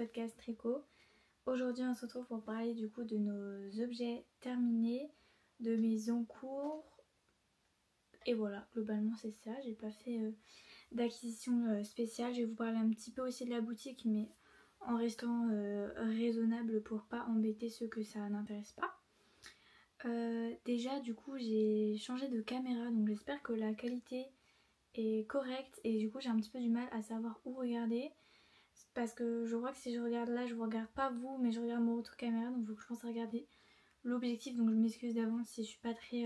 podcast Tricot. Aujourd'hui on se retrouve pour parler du coup de nos objets terminés, de mes encours. Et voilà, globalement c'est ça, j'ai pas fait d'acquisition spéciale. Je vais vous parler un petit peu aussi de la boutique, mais en restant raisonnable pour pas embêter ceux que ça n'intéresse pas. Déjà du coup j'ai changé de caméra, donc j'espère que la qualité est correcte et du coup j'ai un petit peu du mal à savoir où regarder parce que je vois que si je regarde là je vous regarde pas vous mais je regarde mon retour caméra, donc il faut que je pense à regarder l'objectif, donc je m'excuse d'avance si je suis pas très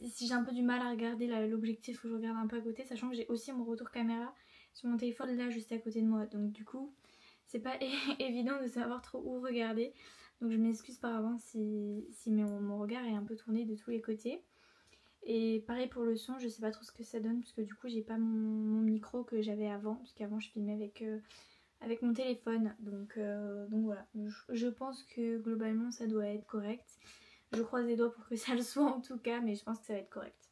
si j'ai un peu du mal à regarder l'objectif, faut que je regarde un peu à côté, sachant que j'ai aussi mon retour caméra sur mon téléphone là juste à côté de moi, donc du coup c'est pas évident de savoir trop où regarder, donc je m'excuse par avance si mon regard est un peu tourné de tous les côtés. Et pareil pour le son, je sais pas trop ce que ça donne parce que du coup j'ai pas mon micro que j'avais avant, parce qu'avant je filmais avec mon téléphone, donc voilà, je pense que globalement ça doit être correct. Je croise les doigts pour que ça le soit en tout cas, mais je pense que ça va être correct.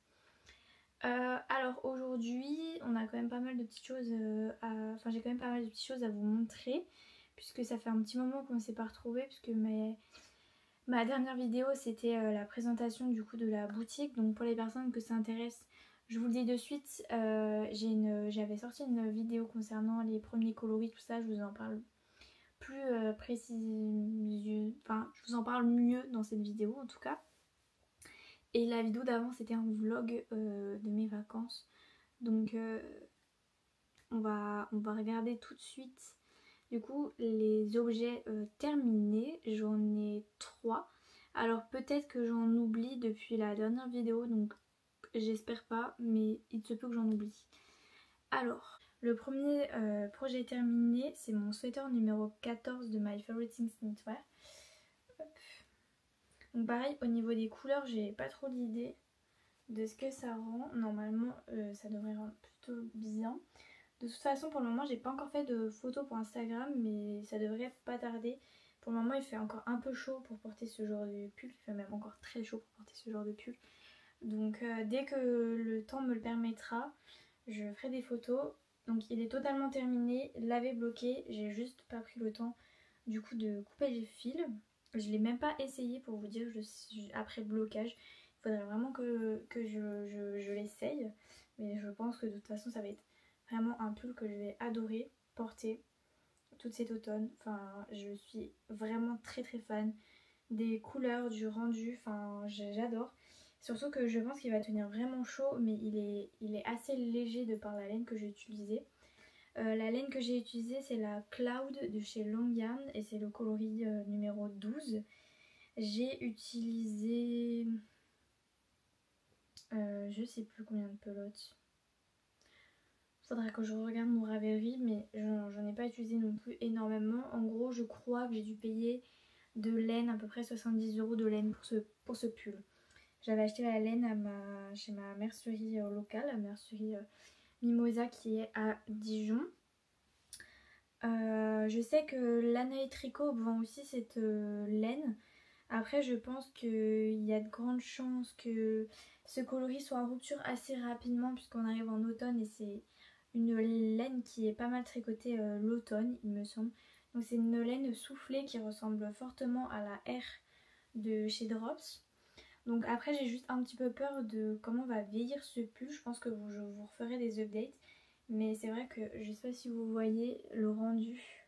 Alors aujourd'hui on a quand même pas mal de petites choses enfin j'ai quand même pas mal de petites choses à vous montrer, puisque ça fait un petit moment qu'on ne s'est pas retrouvés, puisque ma dernière vidéo c'était la présentation du coup de la boutique. Donc pour les personnes que ça intéresse, je vous le dis de suite, j'avais sorti une vidéo concernant les premiers coloris, tout ça, je vous en parle plus précis, enfin je vous en parle mieux dans cette vidéo en tout cas. Et la vidéo d'avant c'était un vlog de mes vacances, donc on va regarder tout de suite du coup les objets terminés. J'en ai 3. Alors peut-être que j'en oublie depuis la dernière vidéo, donc j'espère pas, mais il se peut que j'en oublie. Alors le premier projet terminé, c'est mon sweater numéro 14 de My Favorite Things Knitwear. Donc pareil, au niveau des couleurs j'ai pas trop d'idée de ce que ça rend. Normalement ça devrait rendre plutôt bien. De toute façon pour le moment j'ai pas encore fait de photos pour Instagram, mais ça devrait pas tarder. Pour le moment il fait encore un peu chaud pour porter ce genre de pull, il fait même encore très chaud pour porter ce genre de pull. Donc dès que le temps me le permettra, je ferai des photos. Donc il est totalement terminé, lavé, bloqué, j'ai juste pas pris le temps du coup de couper les fils. Je l'ai même pas essayé pour vous dire, après le blocage. Il faudrait vraiment que je l'essaye, mais je pense que de toute façon ça va être vraiment un pull que je vais adorer porter tout cet automne. Enfin, je suis vraiment très fan des couleurs, du rendu, enfin j'adore. Surtout que je pense qu'il va tenir vraiment chaud, mais il est assez léger de par la laine que j'ai utilisée. La laine que j'ai utilisée c'est la Cloud de chez Long Yarn et c'est le coloris numéro 12. J'ai utilisé je sais plus combien de pelotes. Faudra que je regarde mon Ravelry, mais j'en ai pas utilisé non plus énormément. En gros je crois que j'ai dû payer de laine à peu près 70 € de laine pour ce pull. J'avais acheté la laine chez ma mercerie locale, la mercerie Mimosa qui est à Dijon. Je sais que Lana Tricot vend aussi cette laine. Après je pense qu'il y a de grandes chances que ce coloris soit en rupture assez rapidement, puisqu'on arrive en automne et c'est une laine qui est pas mal tricotée l'automne il me semble. Donc c'est une laine soufflée qui ressemble fortement à la R de chez Drops. Donc après j'ai juste un petit peu peur de comment va vieillir ce pull. Je pense que je vous referai des updates. Mais c'est vrai que je sais pas si vous voyez le rendu.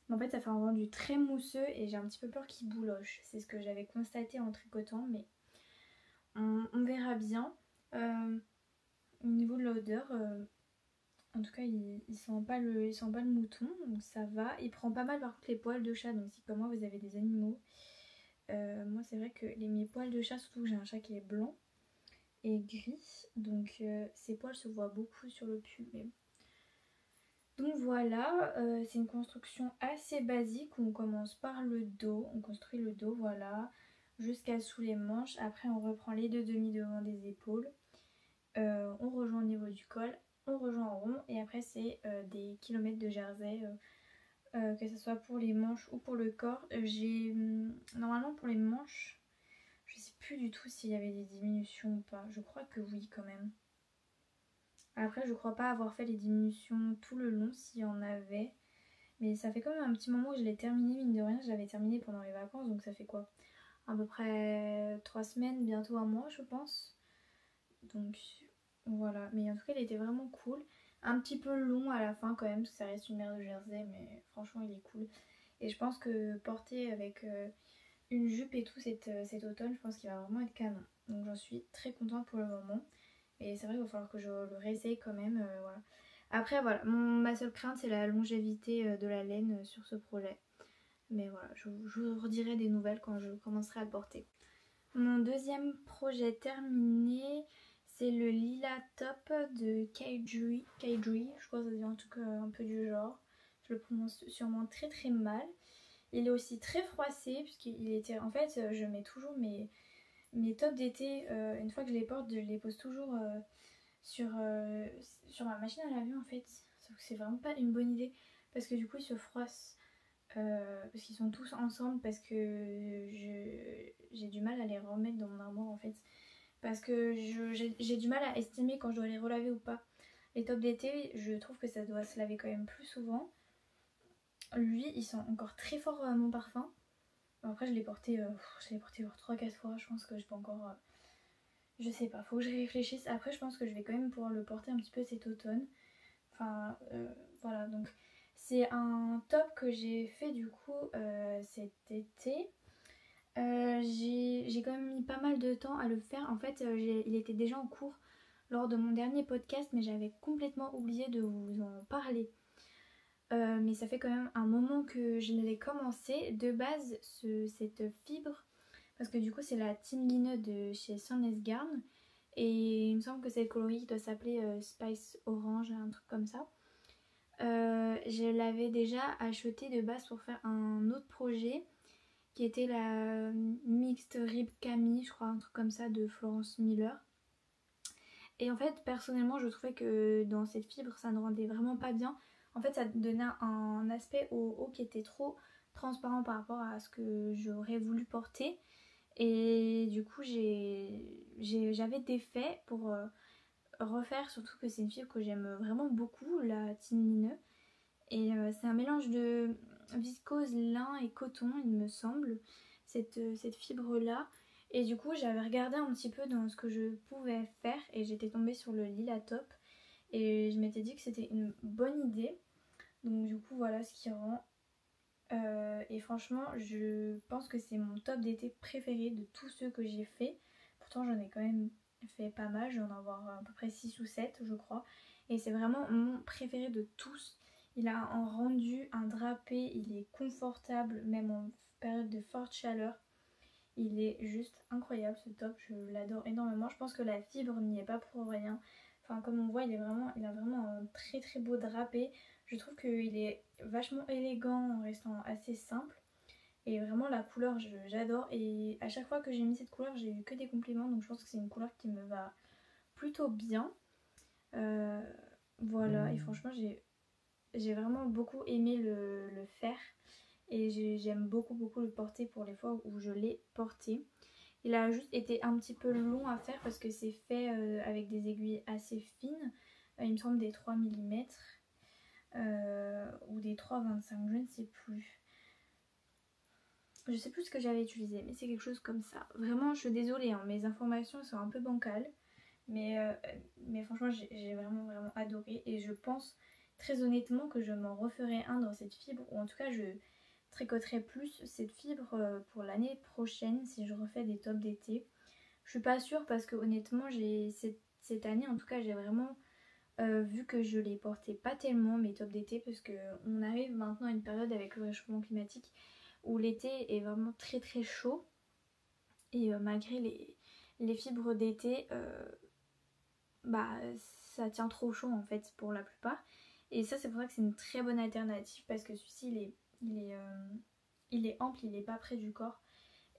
Mais en fait ça fait un rendu très mousseux et j'ai un petit peu peur qu'il bouloche. C'est ce que j'avais constaté en tricotant, mais on verra bien. Au niveau de l'odeur, en tout cas il sent pas le mouton, donc ça va. Il prend pas mal par contre les poils de chat, donc si comme moi vous avez des animaux. Moi c'est vrai que mes poils de chat, surtout que j'ai un chat qui est blanc et gris, donc ces poils se voient beaucoup sur le pull. Mais... donc voilà, c'est une construction assez basique. On commence par le dos, on construit le dos, voilà, jusqu'à sous les manches. Après on reprend les deux demi devant des épaules, on rejoint au niveau du col, on rejoint en rond et après c'est des kilomètres de jersey, que ce soit pour les manches ou pour le corps. J'ai normalement pour les manches, je sais plus du tout s'il y avait des diminutions ou pas, je crois que oui quand même. Après je crois pas avoir fait les diminutions tout le long s'il y en avait, Mais ça fait quand même un petit moment que je l'ai terminé, mine de rien. Je l'avais terminé pendant les vacances, donc ça fait quoi? À peu près 3 semaines, bientôt un mois je pense. Donc voilà, mais en tout cas il était vraiment cool. Un petit peu long à la fin quand même, parce que ça reste une mère de Jersey, mais franchement il est cool. Et je pense que porter avec une jupe et tout cet automne, je pense qu'il va vraiment être canon. Donc j'en suis très contente pour le moment. Et c'est vrai qu'il va falloir que je le réessaye quand même. Voilà. Après voilà, ma seule crainte c'est la longévité de la laine sur ce projet. Mais voilà, je vous redirai des nouvelles quand je commencerai à le porter. Mon deuxième projet terminé, c'est le Lila Top de Kaidri. Je crois que ça dit en tout cas un peu du genre. Je le prononce sûrement très très mal. Il est aussi très froissé, puisqu'il était... En fait, je mets toujours mes tops d'été, une fois que je les porte, je les pose toujours sur, sur ma machine à laver en fait. Sauf que c'est vraiment pas une bonne idée, parce que du coup ils se froissent. Parce qu'ils sont tous ensemble, parce que j'ai du mal à les remettre dans mon armoire en fait, parce que j'ai du mal à estimer quand je dois les relaver ou pas. Les tops d'été, je trouve que ça doit se laver quand même plus souvent. Lui il sent encore très fort mon parfum. Après je l'ai porté genre 3-4 fois, je pense que je peux encore je sais pas, faut que je réfléchisse. Après je pense que je vais quand même pouvoir le porter un petit peu cet automne. Enfin voilà, donc c'est un top que j'ai fait du coup cet été. J'ai quand même mis pas mal de temps à le faire. En fait, il était déjà en cours lors de mon dernier podcast, mais j'avais complètement oublié de vous en parler. Mais ça fait quand même un moment que je l'ai commencé. De base, cette fibre, parce que du coup, c'est la Team Line de chez Sandnes Garn. Et il me semble que c'est le coloris qui doit s'appeler Spice Orange, un truc comme ça. Je l'avais déjà acheté de base pour faire un autre projet qui était la Mixed Rib Camille, je crois, un truc comme ça, de Florence Miller. Et en fait, personnellement, je trouvais que dans cette fibre, ça ne rendait vraiment pas bien. En fait, ça donnait un aspect au haut qui était trop transparent par rapport à ce que j'aurais voulu porter. Et du coup, j'avais des faits pour refaire, surtout que c'est une fibre que j'aime vraiment beaucoup, la Tinine. Et c'est un mélange de viscose, lin et coton, il me semble, cette fibre-là. Et du coup, j'avais regardé un petit peu dans ce que je pouvais faire et j'étais tombée sur le Lila Top. Et je m'étais dit que c'était une bonne idée. Donc du coup, voilà ce qui rend. Et franchement, je pense que c'est mon top d'été préféré de tous ceux que j'ai fait. Pourtant, j'en ai quand même fait pas mal. Je vais en avoir à peu près 6 ou 7, je crois. Et c'est vraiment mon préféré de tous. Il a un rendu, un drapé, il est confortable, même en période de forte chaleur. Il est juste incroyable ce top, je l'adore énormément. Je pense que la fibre n'y est pas pour rien. Enfin, comme on voit, il a vraiment un très très beau drapé. Je trouve qu'il est vachement élégant en restant assez simple. Et vraiment la couleur, j'adore. Et à chaque fois que j'ai mis cette couleur, j'ai eu que des compliments. Donc je pense que c'est une couleur qui me va plutôt bien. Voilà, et franchement, j'ai vraiment beaucoup aimé le faire. Et j'aime beaucoup le porter pour les fois où je l'ai porté. Il a juste été un petit peu long à faire parce que c'est fait avec des aiguilles assez fines. Il me semble des 3 mm ou des 3,25, je ne sais plus. Je sais plus ce que j'avais utilisé, mais c'est quelque chose comme ça. Vraiment, je suis désolée, hein, mes informations sont un peu bancales. Mais franchement, j'ai vraiment adoré. Et je pense très honnêtement que je m'en referai un dans cette fibre. Ou en tout cas, je tricoterai plus cette fibre pour l'année prochaine si je refais des tops d'été. Je suis pas sûre parce que honnêtement, cette année, en tout cas, j'ai vraiment vu que je les portais pas tellement mes tops d'été parce qu'on arrive maintenant à une période avec le réchauffement climatique où l'été est vraiment très très chaud. Et malgré les fibres d'été, bah ça tient trop chaud en fait pour la plupart. Et ça c'est pour ça que c'est une très bonne alternative parce que celui-ci il est ample, il est pas près du corps.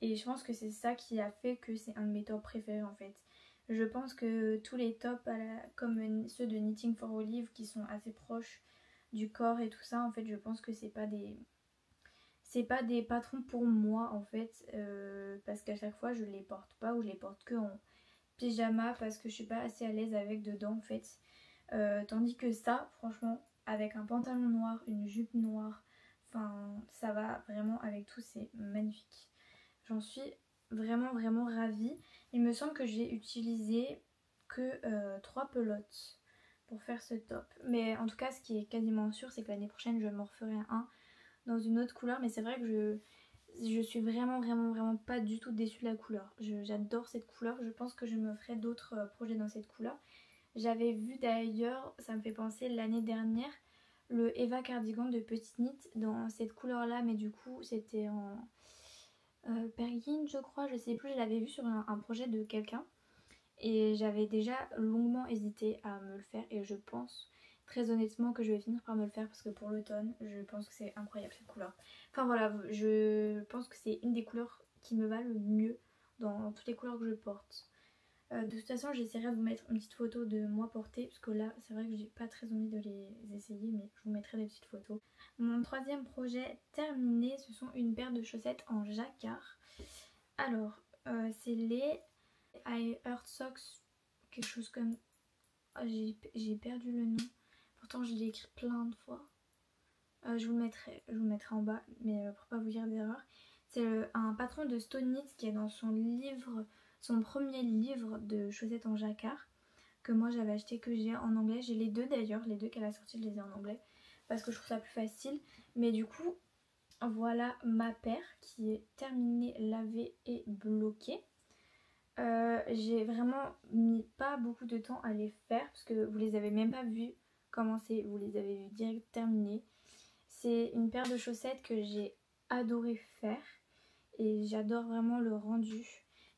Et je pense que c'est ça qui a fait que c'est un de mes tops préférés en fait. Je pense que tous les tops comme ceux de Knitting for Olive qui sont assez proches du corps et tout ça, en fait je pense que c'est pas des patrons pour moi en fait, parce qu'à chaque fois je les porte pas ou je les porte que en pyjama parce que je suis pas assez à l'aise avec dedans en fait. Tandis que ça, franchement, avec un pantalon noir, une jupe noire. Enfin, ça va vraiment avec tout, c'est magnifique. J'en suis vraiment ravie. Il me semble que j'ai utilisé que 3 pelotes pour faire ce top. Mais en tout cas, ce qui est quasiment sûr, c'est que l'année prochaine, je m'en referai un dans une autre couleur. Mais c'est vrai que je suis vraiment pas du tout déçue de la couleur. J'adore cette couleur. Je pense que je me ferai d'autres projets dans cette couleur. J'avais vu d'ailleurs, ça me fait penser l'année dernière, le Eva Cardigan de Petite Knit dans cette couleur là, mais du coup c'était en Perrine je crois, je sais plus, je l'avais vu sur un projet de quelqu'un et j'avais déjà longuement hésité à me le faire et je pense très honnêtement que je vais finir par me le faire parce que pour l'automne je pense que c'est incroyable cette couleur. Enfin voilà, je pense que c'est une des couleurs qui me va le mieux dans toutes les couleurs que je porte. De toute façon j'essaierai de vous mettre une petite photo de moi portée parce que là c'est vrai que j'ai pas très envie de les essayer, mais je vous mettrai des petites photos. Mon troisième projet terminé, ce sont une paire de chaussettes en jacquard. Alors c'est les I Heart Socks, quelque chose comme... Oh, j'ai perdu le nom, pourtant je l'ai écrit plein de fois. Je vous le mettrai en bas, mais pour pas vous dire d'erreur. C'est un patron de Stone Knit qui est dans son livre, son premier livre de chaussettes en jacquard que moi j'avais acheté, que j'ai en anglais. J'ai les deux d'ailleurs, les deux qu'elle a sortis, je les ai en anglais parce que je trouve ça plus facile. Mais du coup, voilà ma paire qui est terminée, lavée et bloquée. J'ai vraiment mis pas beaucoup de temps à les faire parce que vous les avez même pas vues commencer, vous les avez vues direct terminées. C'est une paire de chaussettes que j'ai adoré faire et j'adore vraiment le rendu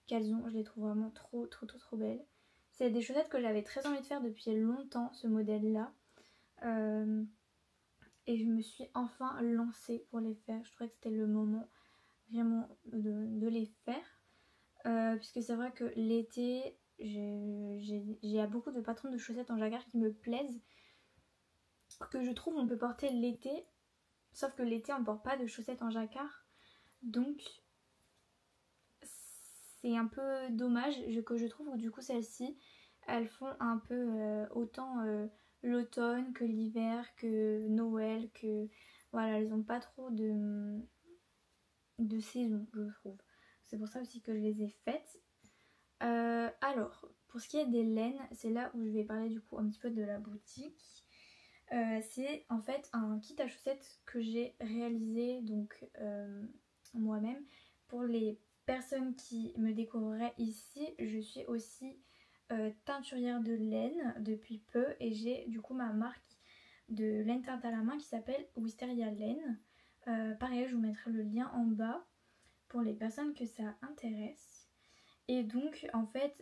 qu'elles ont. Je les trouve vraiment trop belles. C'est des chaussettes que j'avais très envie de faire depuis longtemps, ce modèle là. Et je me suis enfin lancée pour les faire. Je trouvais que c'était le moment vraiment de les faire. Puisque c'est vrai que l'été, j'ai beaucoup de patrons de chaussettes en jacquard qui me plaisent, que je trouve on peut porter l'été. Sauf que l'été on ne porte pas de chaussettes en jacquard. Donc c'est un peu dommage que je trouve que du coup celles-ci elles font un peu autant l'automne que l'hiver, que Noël, que voilà, elles n'ont pas trop de saison je trouve. C'est pour ça aussi que je les ai faites. Alors pour ce qui est des laines, c'est là où je vais parler du coup un petit peu de la boutique. C'est en fait un kit à chaussettes que j'ai réalisé donc moi-même. Pour les personnes qui me découvriraient ici, je suis aussi teinturière de laine depuis peu et j'ai du coup ma marque de laine teinte à la main qui s'appelle Wisteria Laine. Pareil, je vous mettrai le lien en bas pour les personnes que ça intéresse. Et donc en fait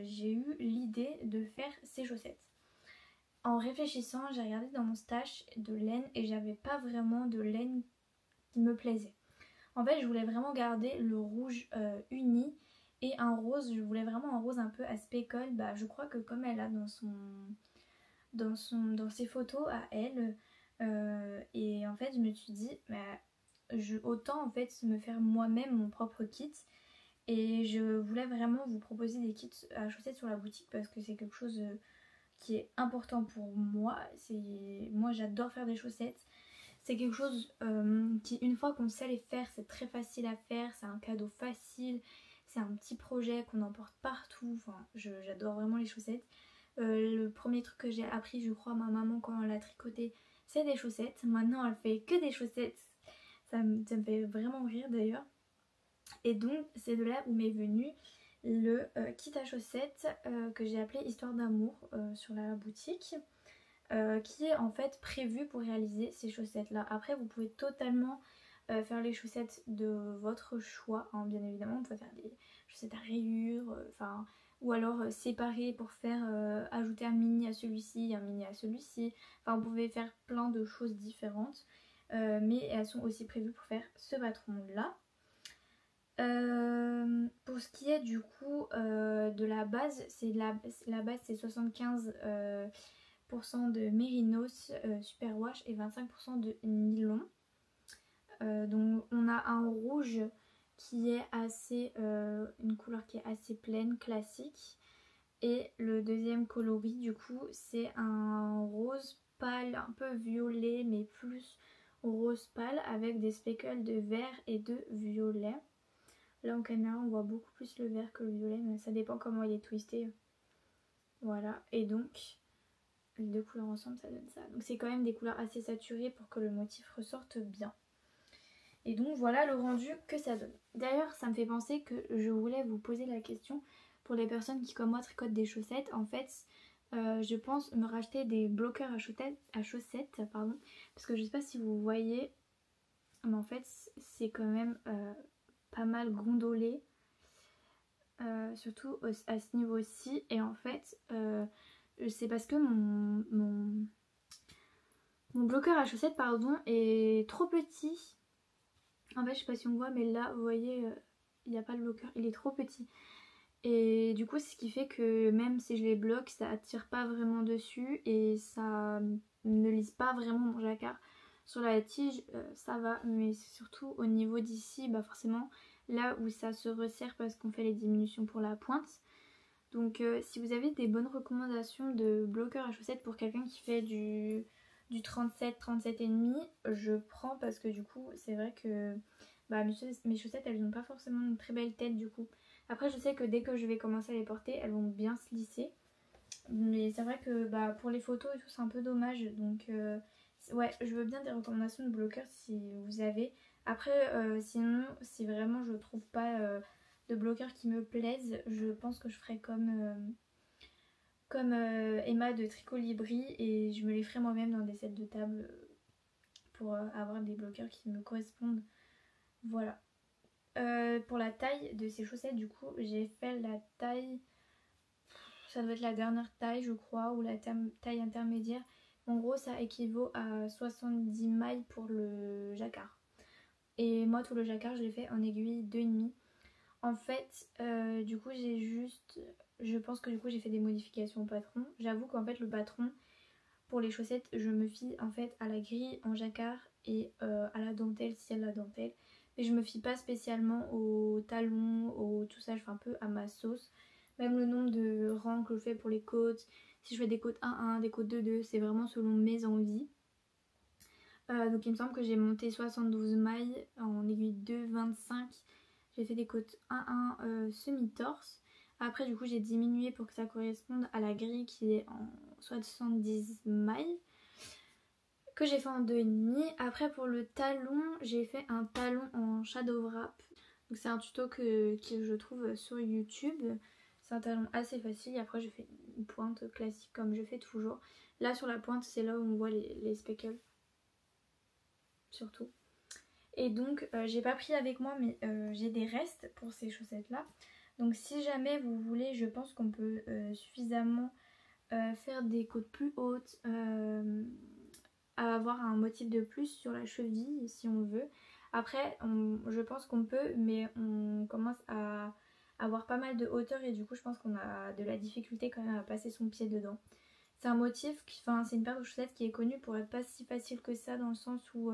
j'ai eu l'idée de faire ces chaussettes. En réfléchissant, j'ai regardé dans mon stash de laine et j'avais pas vraiment de laine qui me plaisait. En fait, je voulais vraiment garder le rouge uni et un rose. Je voulais vraiment un rose un peu aspect colle. Bah, je crois que comme elle a dans ses photos à elle. Et en fait, je me suis dit, bah, autant en fait me faire moi-même mon propre kit. Et je voulais vraiment vous proposer des kits à chaussettes sur la boutique parce que c'est quelque chose qui est important pour moi. Moi j'adore faire des chaussettes. C'est quelque chose qui, une fois qu'on sait les faire, c'est très facile à faire. C'est un cadeau facile. C'est un petit projet qu'on emporte partout. Enfin, j'adore vraiment les chaussettes. Le premier truc que j'ai appris, je crois, à ma maman quand elle a tricoté, c'est des chaussettes. Maintenant elle fait que des chaussettes. Ça me fait vraiment rire d'ailleurs. Et donc c'est de là où m'est venu le kit à chaussettes que j'ai appelé Histoire d'amour sur la boutique, qui est en fait prévu pour réaliser ces chaussettes là. Après vous pouvez totalement faire les chaussettes de votre choix, hein, bien évidemment. Vous pouvez faire des chaussettes à rayures, ou alors séparer pour faire ajouter un mini à celui-ci, un mini à celui-ci. Enfin vous pouvez faire plein de choses différentes, mais elles sont aussi prévues pour faire ce patron là. Pour ce qui est du coup de la base, la base c'est 75% de mérinos superwash et 25% de nylon. Donc on a un rouge qui est assez une couleur qui est assez pleine, classique. Et le deuxième coloris du coup c'est un rose pâle, un peu violet mais plus rose pâle avec des speckles de vert et de violet. Là en caméra on voit beaucoup plus le vert que le violet, mais ça dépend comment il est twisté. Voilà, et donc les deux couleurs ensemble ça donne ça. Donc c'est quand même des couleurs assez saturées pour que le motif ressorte bien. Et donc voilà le rendu que ça donne. D'ailleurs ça me fait penser que je voulais vous poser la question pour les personnes qui comme moi tricotent des chaussettes. En fait je pense me racheter des bloqueurs à chaussettes pardon, parce que je sais pas si vous voyez, mais en fait c'est quand même pas mal gondolé. Surtout à ce niveau-ci. Et en fait c'est parce que mon bloqueur à chaussettes pardon est trop petit. En fait je sais pas si on voit, mais là vous voyez il n'y a pas de bloqueur, il est trop petit. Et du coup c'est ce qui fait que même si je les bloque ça attire pas vraiment dessus et ça ne lisse pas vraiment mon jacquard. Sur la tige ça va, mais surtout au niveau d'ici forcément là où ça se resserre parce qu'on fait les diminutions pour la pointe. Donc si vous avez des bonnes recommandations de bloqueurs à chaussettes pour quelqu'un qui fait du 37, 37,5, je prends parce que du coup c'est vrai que mes chaussettes elles n'ont pas forcément une très belle tête du coup. Après je sais que dès que je vais commencer à les porter elles vont bien se lisser. Mais c'est vrai que pour les photos et tout c'est un peu dommage. Donc ouais je veux bien des recommandations de bloqueurs si vous avez. Après sinon si vraiment je trouve pas de bloqueurs qui me plaisent, je pense que je ferai comme Emma de Tricot Libri et je me les ferai moi-même dans des sets de table pour avoir des bloqueurs qui me correspondent. Voilà. Pour la taille de ces chaussettes du coup j'ai fait la taille, ça doit être la dernière taille je crois, ou la taille intermédiaire. En gros ça équivaut à 70 mailles pour le jacquard. Et moi tout le jacquard je l'ai fait en aiguille 2,5. En fait du coup je pense que du coup j'ai fait des modifications au patron. J'avoue qu'en fait le patron pour les chaussettes je me fie en fait à la grille en jacquard et à la dentelle si elle a la dentelle. Mais je me fie pas spécialement aux talons, au tout ça, je fais un peu à ma sauce. Même le nombre de rangs que je fais pour les côtes, si je fais des côtes 1-1, des côtes 2-2, c'est vraiment selon mes envies. Donc il me semble que j'ai monté 72 mailles en aiguille 2,25. J'ai fait des côtes 1-1 semi-torse. Après du coup j'ai diminué pour que ça corresponde à la grille qui est en 70 mailles, que j'ai fait en 2,5. Après pour le talon, j'ai fait un talon en shadow wrap. Donc c'est un tuto que je trouve sur YouTube. C'est un talon assez facile. Et après j'ai fait une pointe classique comme je fais toujours. Là sur la pointe c'est là où on voit les speckles. Surtout. Et donc j'ai pas pris avec moi mais j'ai des restes pour ces chaussettes là. Donc si jamais vous voulez, je pense qu'on peut suffisamment faire des côtes plus hautes, à avoir un motif de plus sur la cheville si on veut. Après je pense qu'on peut, mais on commence à avoir pas mal de hauteur et du coup je pense qu'on a de la difficulté quand même à passer son pied dedans. C'est un motif, c'est une paire de chaussettes qui est connue pour être pas si facile que ça, dans le sens où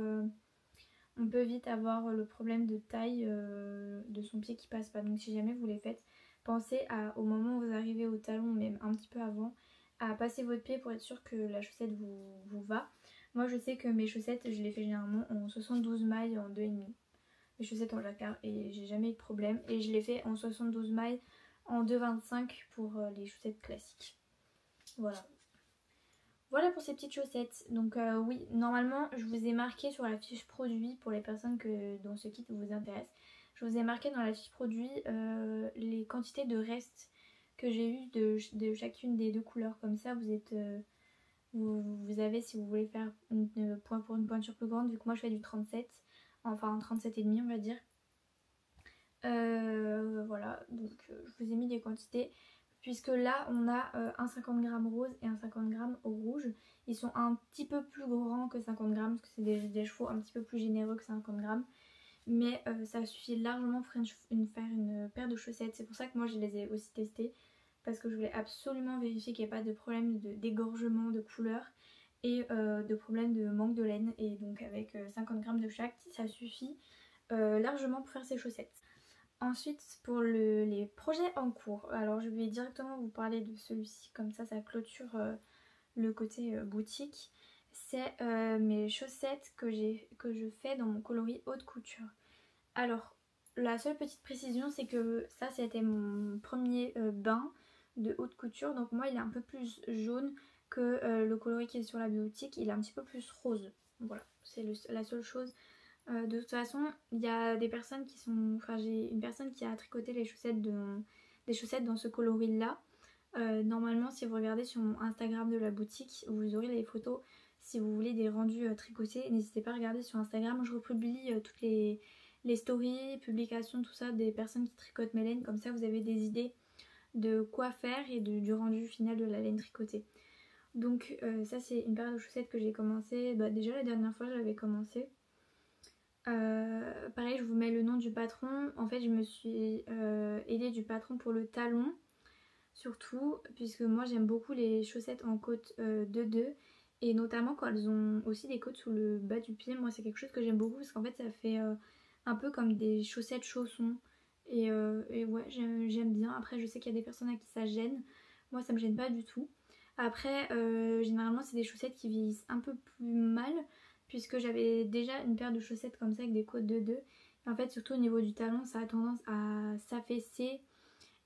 on peut vite avoir le problème de taille de son pied qui passe pas. Donc si jamais vous les faites, pensez au moment où vous arrivez au talon, même un petit peu avant, à passer votre pied pour être sûr que la chaussette vous va. Moi je sais que mes chaussettes je les fais généralement en 72 mailles en 2,5. Les chaussettes en jacquard, et j'ai jamais eu de problème. Et je les fais en 72 mailles en 2,25 pour les chaussettes classiques. Voilà. Voilà pour ces petites chaussettes. Donc oui, normalement je vous ai marqué sur la fiche produit, pour les personnes dont ce kit vous intéresse, je vous ai marqué dans la fiche produit les quantités de restes que j'ai eu de chacune des deux couleurs. Comme ça vous avez, si vous voulez faire pour une pointure plus grande, vu que moi je fais du 37, enfin 37,5 on va dire. Voilà, donc je vous ai mis les quantités. Puisque là on a un 50 g rose et un 50 g rouge. Ils sont un petit peu plus grands que 50 g parce que c'est des chevaux un petit peu plus généreux que 50 g. Mais ça suffit largement pour faire une paire de chaussettes. C'est pour ça que moi je les ai aussi testées. Parce que je voulais absolument vérifier qu'il n'y ait pas de problème d'égorgement de couleur et de problème de manque de laine. Et donc avec 50 g de chaque, ça suffit largement pour faire ces chaussettes. Ensuite pour les projets en cours, alors je vais directement vous parler de celui-ci, comme ça clôture le côté boutique. c'est mes chaussettes que je fais dans mon coloris haute couture. Alors, la seule petite précision, c'est que ça, c'était mon premier bain de haute couture. Donc moi, il est un peu plus jaune que le coloris qui est sur la biotique. Il est un petit peu plus rose. Voilà, c'est la seule chose. De toute façon, il y a des personnes qui sont... Enfin, j'ai une personne qui a tricoté des chaussettes dans ce coloris-là. Normalement, si vous regardez sur mon Instagram de la boutique, vous aurez les photos. Si vous voulez des rendus tricotés, n'hésitez pas à regarder sur Instagram. Je republie toutes les stories, publications, tout ça des personnes qui tricotent mes laines. Comme ça, vous avez des idées de quoi faire et du rendu final de la laine tricotée. Donc ça, c'est une paire de chaussettes que j'ai commencé. Déjà la dernière fois, j'avais commencé. Pareil, je vous mets le nom du patron. En fait, je me suis aidée du patron pour le talon. Surtout, puisque moi j'aime beaucoup les chaussettes en côte 2-2. Et notamment quand elles ont aussi des côtes sous le bas du pied. Moi, c'est quelque chose que j'aime beaucoup parce qu'en fait, ça fait un peu comme des chaussettes chaussons. Et ouais, j'aime bien. Après, je sais qu'il y a des personnes à qui ça gêne. Moi, ça me gêne pas du tout. Après, généralement, c'est des chaussettes qui vieillissent un peu plus mal. Puisque j'avais déjà une paire de chaussettes comme ça avec des côtes 2-2. Et en fait, surtout au niveau du talon, ça a tendance à s'affaisser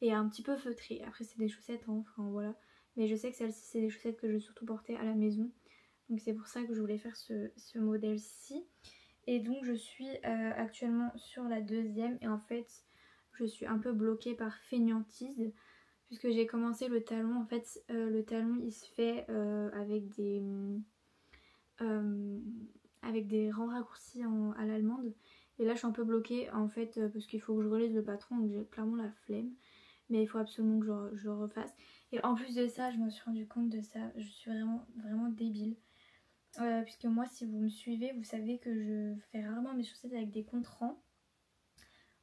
et un petit peu feutrer. Après, c'est des chaussettes, hein, enfin voilà. Mais je sais que celles-ci, c'est des chaussettes que je vais surtout porter à la maison. Donc c'est pour ça que je voulais faire ce modèle-ci. Et donc je suis actuellement sur la deuxième. Et en fait, je suis un peu bloquée par fainéantise. Puisque j'ai commencé le talon. En fait, le talon, il se fait avec des rangs raccourcis à l'allemande. Et là, je suis un peu bloquée en fait parce qu'il faut que je relise le patron. Donc j'ai clairement la flemme. Mais il faut absolument que je le refasse. Et en plus de ça, je me suis rendu compte de ça. Je suis vraiment, vraiment débile. Puisque moi, si vous me suivez, vous savez que je fais rarement mes chaussettes avec des contre-rangs.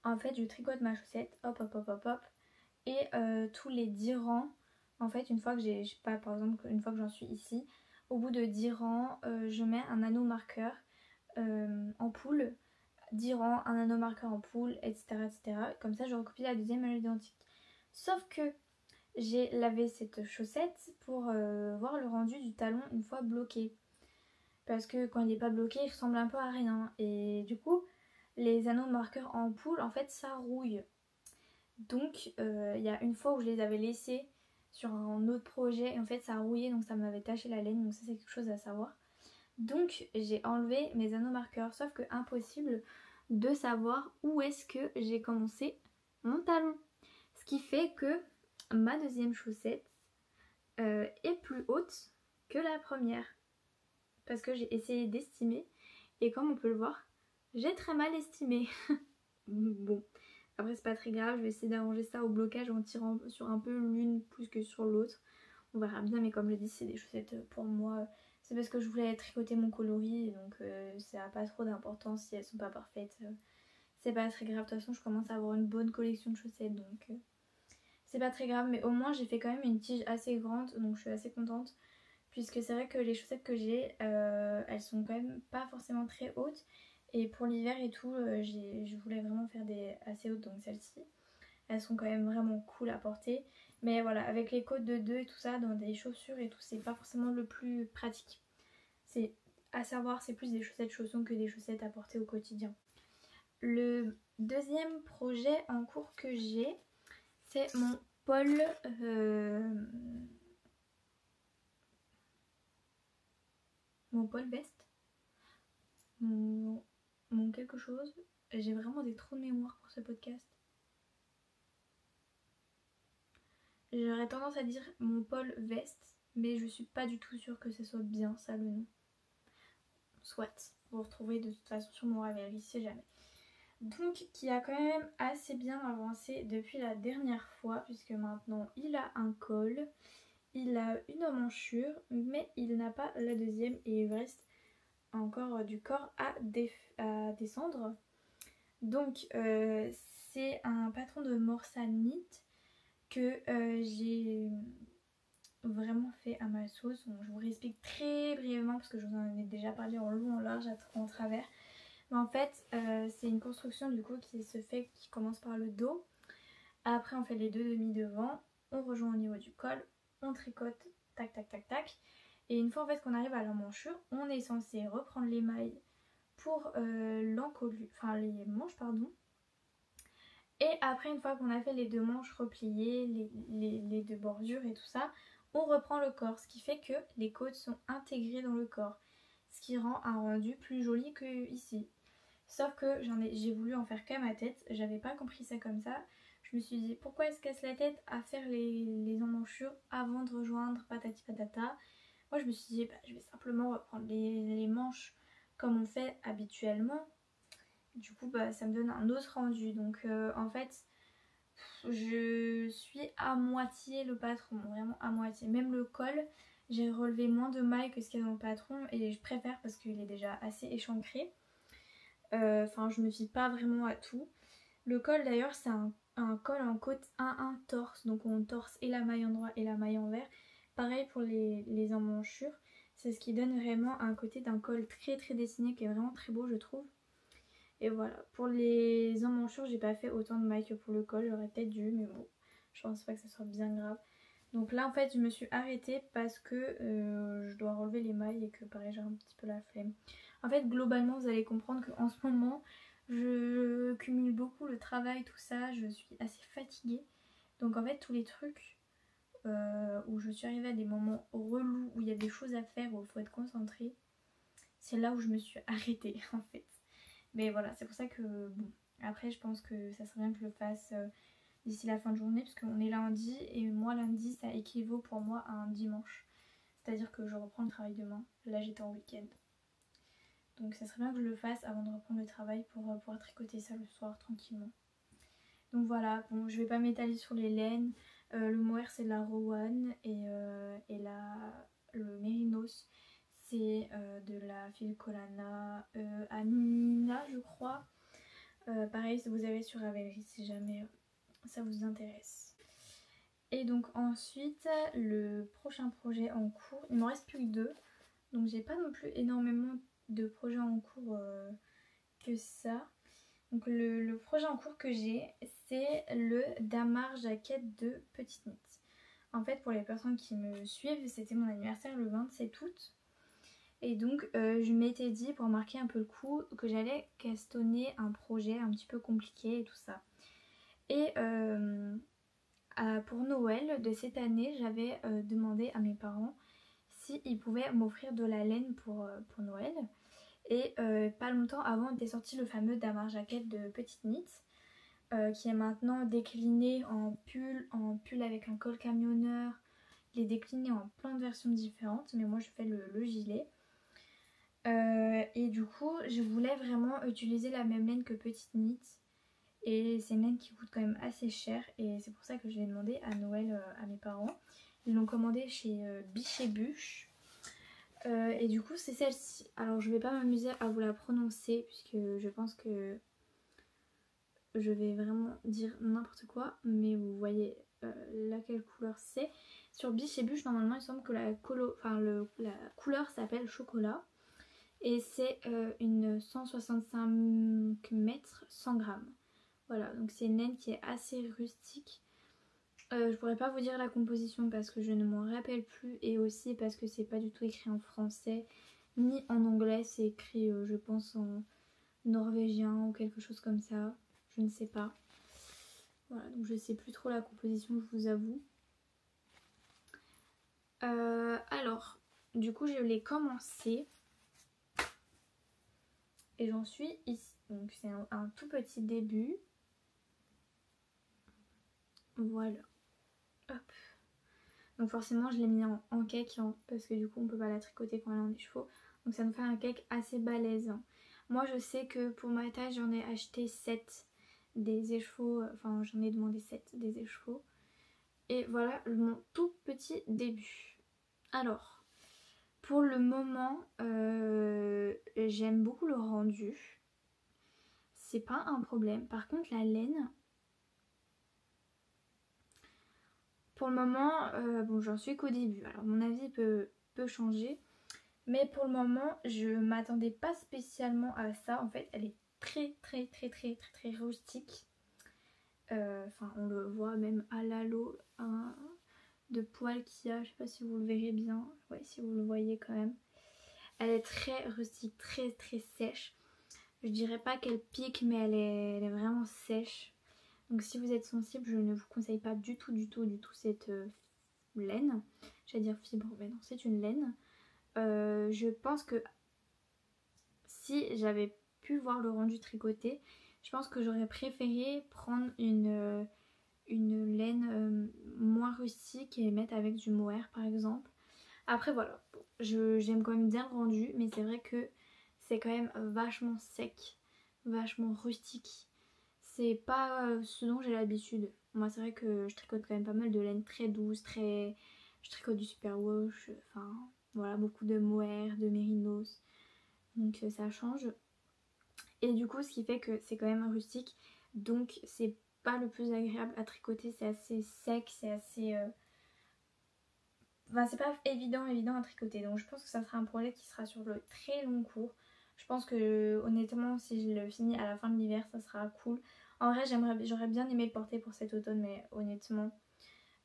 En fait, je tricote ma chaussette, hop, hop, hop, hop, hop. Et tous les 10 rangs, en fait, une fois que je sais pas, par exemple, une fois que j'en suis ici, au bout de 10 rangs, je mets un anneau marqueur en poule. 10 rangs, un anneau marqueur en poule, etc., etc. Comme ça, je recopie la deuxième à l'identique. Sauf que j'ai lavé cette chaussette pour voir le rendu du talon une fois bloqué. Parce que quand il n'est pas bloqué, il ressemble un peu à rien. Et du coup, les anneaux marqueurs en poule, en fait, ça rouille. Donc, il y a une fois où je les avais laissés sur un autre projet, et en fait, ça a rouillé, donc ça m'avait taché la laine. Donc ça, c'est quelque chose à savoir. Donc, j'ai enlevé mes anneaux marqueurs. Sauf que impossible de savoir où est-ce que j'ai commencé mon talon. Ce qui fait que ma deuxième chaussette est plus haute que la première. Parce que j'ai essayé d'estimer. Et comme on peut le voir, j'ai très mal estimé. Bon, après c'est pas très grave. Je vais essayer d'arranger ça au blocage en tirant sur un peu l'une plus que sur l'autre. On verra bien, mais comme je dis, c'est des chaussettes pour moi. C'est parce que je voulais tricoter mon coloris. Donc ça n'a pas trop d'importance si elles sont pas parfaites. C'est pas très grave. De toute façon, je commence à avoir une bonne collection de chaussettes. Donc c'est pas très grave. Mais au moins, j'ai fait quand même une tige assez grande. Donc je suis assez contente. Puisque c'est vrai que les chaussettes que j'ai, elles sont quand même pas forcément très hautes. Et pour l'hiver et tout, je voulais vraiment faire des assez hautes, donc celles-ci. Elles sont quand même vraiment cool à porter. Mais voilà, avec les côtes de 2 et tout ça, dans des chaussures et tout, c'est pas forcément le plus pratique. C'est à savoir, c'est plus des chaussettes chaussons que des chaussettes à porter au quotidien. Le deuxième projet en cours que j'ai, c'est mon pôle... mon pôle veste, mon quelque chose. J'ai vraiment des trous de mémoire pour ce podcast. J'aurais tendance à dire mon pôle veste, mais je suis pas du tout sûre que ce soit bien ça le nom. Soit, vous retrouvez de toute façon sur mon Ravelry si jamais. Donc qui a quand même assez bien avancé depuis la dernière fois, puisque maintenant il a un col, il a une emmanchure, mais il n'a pas la deuxième et il reste encore du corps à descendre. Donc c'est un patron de Morsa Knit que j'ai vraiment fait à ma sauce. Bon, je vous réexplique très brièvement parce que je vous en ai déjà parlé en long, en large, en travers. Mais en fait c'est une construction du coup qui commence par le dos. Après on fait les deux demi devant, on rejoint au niveau du col, on tricote, tac tac tac tac. Et une fois en fait qu'on arrive à l'emmanchure, on est censé reprendre les mailles pour l'encolure, enfin les manches pardon. Et après une fois qu'on a fait les deux manches repliées, les deux bordures et tout ça, on reprend le corps, ce qui fait que les côtes sont intégrées dans le corps, ce qui rend un rendu plus joli que ici. Sauf que j'ai voulu en faire qu'à ma tête, j'avais pas compris ça comme ça. Je me suis dit pourquoi elle se casse la tête à faire les emmanchures avant de rejoindre patati patata. Moi je me suis dit bah, je vais simplement reprendre les manches comme on fait habituellement. Du coup bah, ça me donne un autre rendu. Donc en fait je suis à moitié le patron, vraiment à moitié. Même le col, j'ai relevé moins de mailles que ce qu'il y a dans le patron et je préfère parce qu'il est déjà assez échancré. Enfin je me fie pas vraiment à tout. Le col d'ailleurs c'est un col en côte 1-1 torse, donc on torse et la maille en droit et la maille envers. Pareil pour les emmanchures, c'est ce qui donne vraiment un côté d'un col très très dessiné qui est vraiment très beau je trouve. Et voilà, pour les emmanchures j'ai pas fait autant de mailles que pour le col, j'aurais peut-être dû mais bon, je pense pas que ça soit bien grave. Donc là en fait je me suis arrêtée parce que je dois relever les mailles et que pareil j'ai un petit peu la flemme. En fait globalement vous allez comprendre qu'en ce moment je cumule beaucoup le travail, tout ça, je suis assez fatiguée. Donc en fait tous les trucs où je suis arrivée à des moments relous, où il y a des choses à faire, où il faut être concentré, c'est là où je me suis arrêtée en fait. Mais voilà, c'est pour ça que bon, après je pense que ça serait bien que je le fasse d'ici la fin de journée, parce qu'on est lundi, et moi lundi ça équivaut pour moi à un dimanche. C'est-à-dire que je reprends le travail demain, là j'étais en week-end. Donc ça serait bien que je le fasse avant de reprendre le travail pour pouvoir tricoter ça le soir tranquillement. Donc voilà, bon je vais pas m'étaler sur les laines. Le mohair c'est de la Rowan et le mérinos c'est de la Filcolana Anina je crois. Pareil vous avez sur Ravelry si jamais ça vous intéresse. Et donc ensuite le prochain projet en cours, il m'en reste plus que 2. Donc j'ai pas non plus énormément de projets en cours que ça. Donc le projet en cours que j'ai c'est le damar jaquette de Petite Knit. En fait pour les personnes qui me suivent c'était mon anniversaire le 27 août. Et donc je m'étais dit pour marquer un peu le coup que j'allais castonner un projet un petit peu compliqué et tout ça. Et pour Noël de cette année j'avais demandé à mes parents s'ils pouvaient m'offrir de la laine pour Noël. Et pas longtemps avant était sorti le fameux damar jaquette de Petite Knit qui est maintenant décliné en pull avec un col camionneur. Il est décliné en plein de versions différentes mais moi je fais le gilet. Et du coup je voulais vraiment utiliser la même laine que Petite Knit et c'est une laine qui coûte quand même assez cher et c'est pour ça que je l'ai demandé à Noël à mes parents. Ils l'ont commandé chez Biche et Bûche et du coup c'est celle-ci. Alors je vais pas m'amuser à vous la prononcer puisque je pense que je vais vraiment dire n'importe quoi, mais vous voyez laquelle couleur c'est. Sur Biche et Bûche normalement il semble que la couleur s'appelle chocolat. Et c'est une 165 mètres 100 grammes. Voilà, donc c'est une laine qui est assez rustique. Je pourrais pas vous dire la composition parce que je ne m'en rappelle plus et aussi parce que c'est pas du tout écrit en français ni en anglais, c'est écrit je pense en norvégien ou quelque chose comme ça, je ne sais pas. Voilà, donc je sais plus trop la composition, je vous avoue. Alors, du coup je l'ai commencé. Et j'en suis ici. Donc c'est un tout petit début. Voilà. Hop. Donc forcément je l'ai mis en cake hein, parce que du coup on peut pas la tricoter quand elle est en écheveau. Donc ça nous fait un cake assez balèze. Moi je sais que pour ma taille j'en ai acheté 7 des écheveaux. Enfin j'en ai demandé 7 des écheveaux. Et voilà mon tout petit début. Alors pour le moment j'aime beaucoup le rendu. C'est pas un problème. Par contre la laine, pour le moment, bon j'en suis qu'au début. Alors mon avis peut changer. Mais pour le moment, je m'attendais pas spécialement à ça. En fait, elle est très rustique. Enfin, on le voit même à l'halo. Hein. de poil qu'il y a. Je sais pas si vous le verrez bien. Ouais, si vous le voyez quand même. Elle est très rustique, très très sèche. Je dirais pas qu'elle pique, mais elle est vraiment sèche. Donc si vous êtes sensible, je ne vous conseille pas du tout cette laine. J'allais dire fibre, mais non, c'est une laine. Je pense que si j'avais pu voir le rendu tricoté, je pense que j'aurais préféré prendre une laine moins rustique et mettre avec du mohair par exemple. Après voilà, j'aime quand même bien le rendu, mais c'est vrai que c'est quand même vachement sec, vachement rustique. C'est pas ce dont j'ai l'habitude. Moi c'est vrai que je tricote quand même pas mal de laine très douce, je tricote du superwash, enfin voilà, beaucoup de mohair, de mérinos. Donc ça change. Et du coup ce qui fait que c'est quand même rustique. Donc c'est pas le plus agréable à tricoter, c'est assez sec, c'est assez... Enfin c'est pas évident à tricoter. Donc je pense que ça sera un projet qui sera sur le très long cours. Je pense que honnêtement si je le finis à la fin de l'hiver ça sera cool. En vrai j'aurais bien aimé le porter pour cet automne, mais honnêtement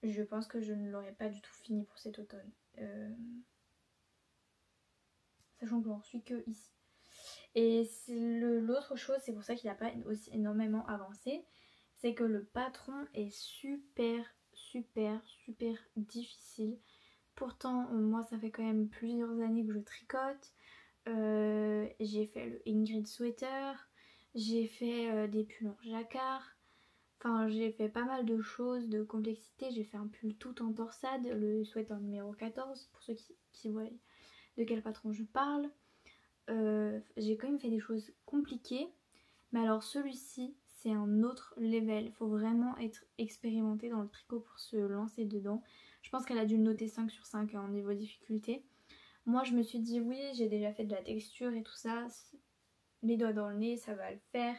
je pense que je ne l'aurais pas du tout fini pour cet automne. Sachant que j'en suis que ici. Et l'autre chose, c'est pour ça qu'il n'a pas aussi énormément avancé, c'est que le patron est super difficile. Pourtant moi ça fait quand même plusieurs années que je tricote. J'ai fait le Ingrid Sweater, j'ai fait des pulls en jacquard. Enfin j'ai fait pas mal de choses de complexité. J'ai fait un pull tout en torsade, le sweater numéro 14 pour ceux qui voient de quel patron je parle. J'ai quand même fait des choses compliquées, mais alors celui-ci c'est un autre level. Il faut vraiment être expérimenté dans le tricot pour se lancer dedans. Je pense qu'elle a dû le noter 5 sur 5 en niveau difficulté. Moi je me suis dit oui, j'ai déjà fait de la texture et tout ça, les doigts dans le nez ça va le faire.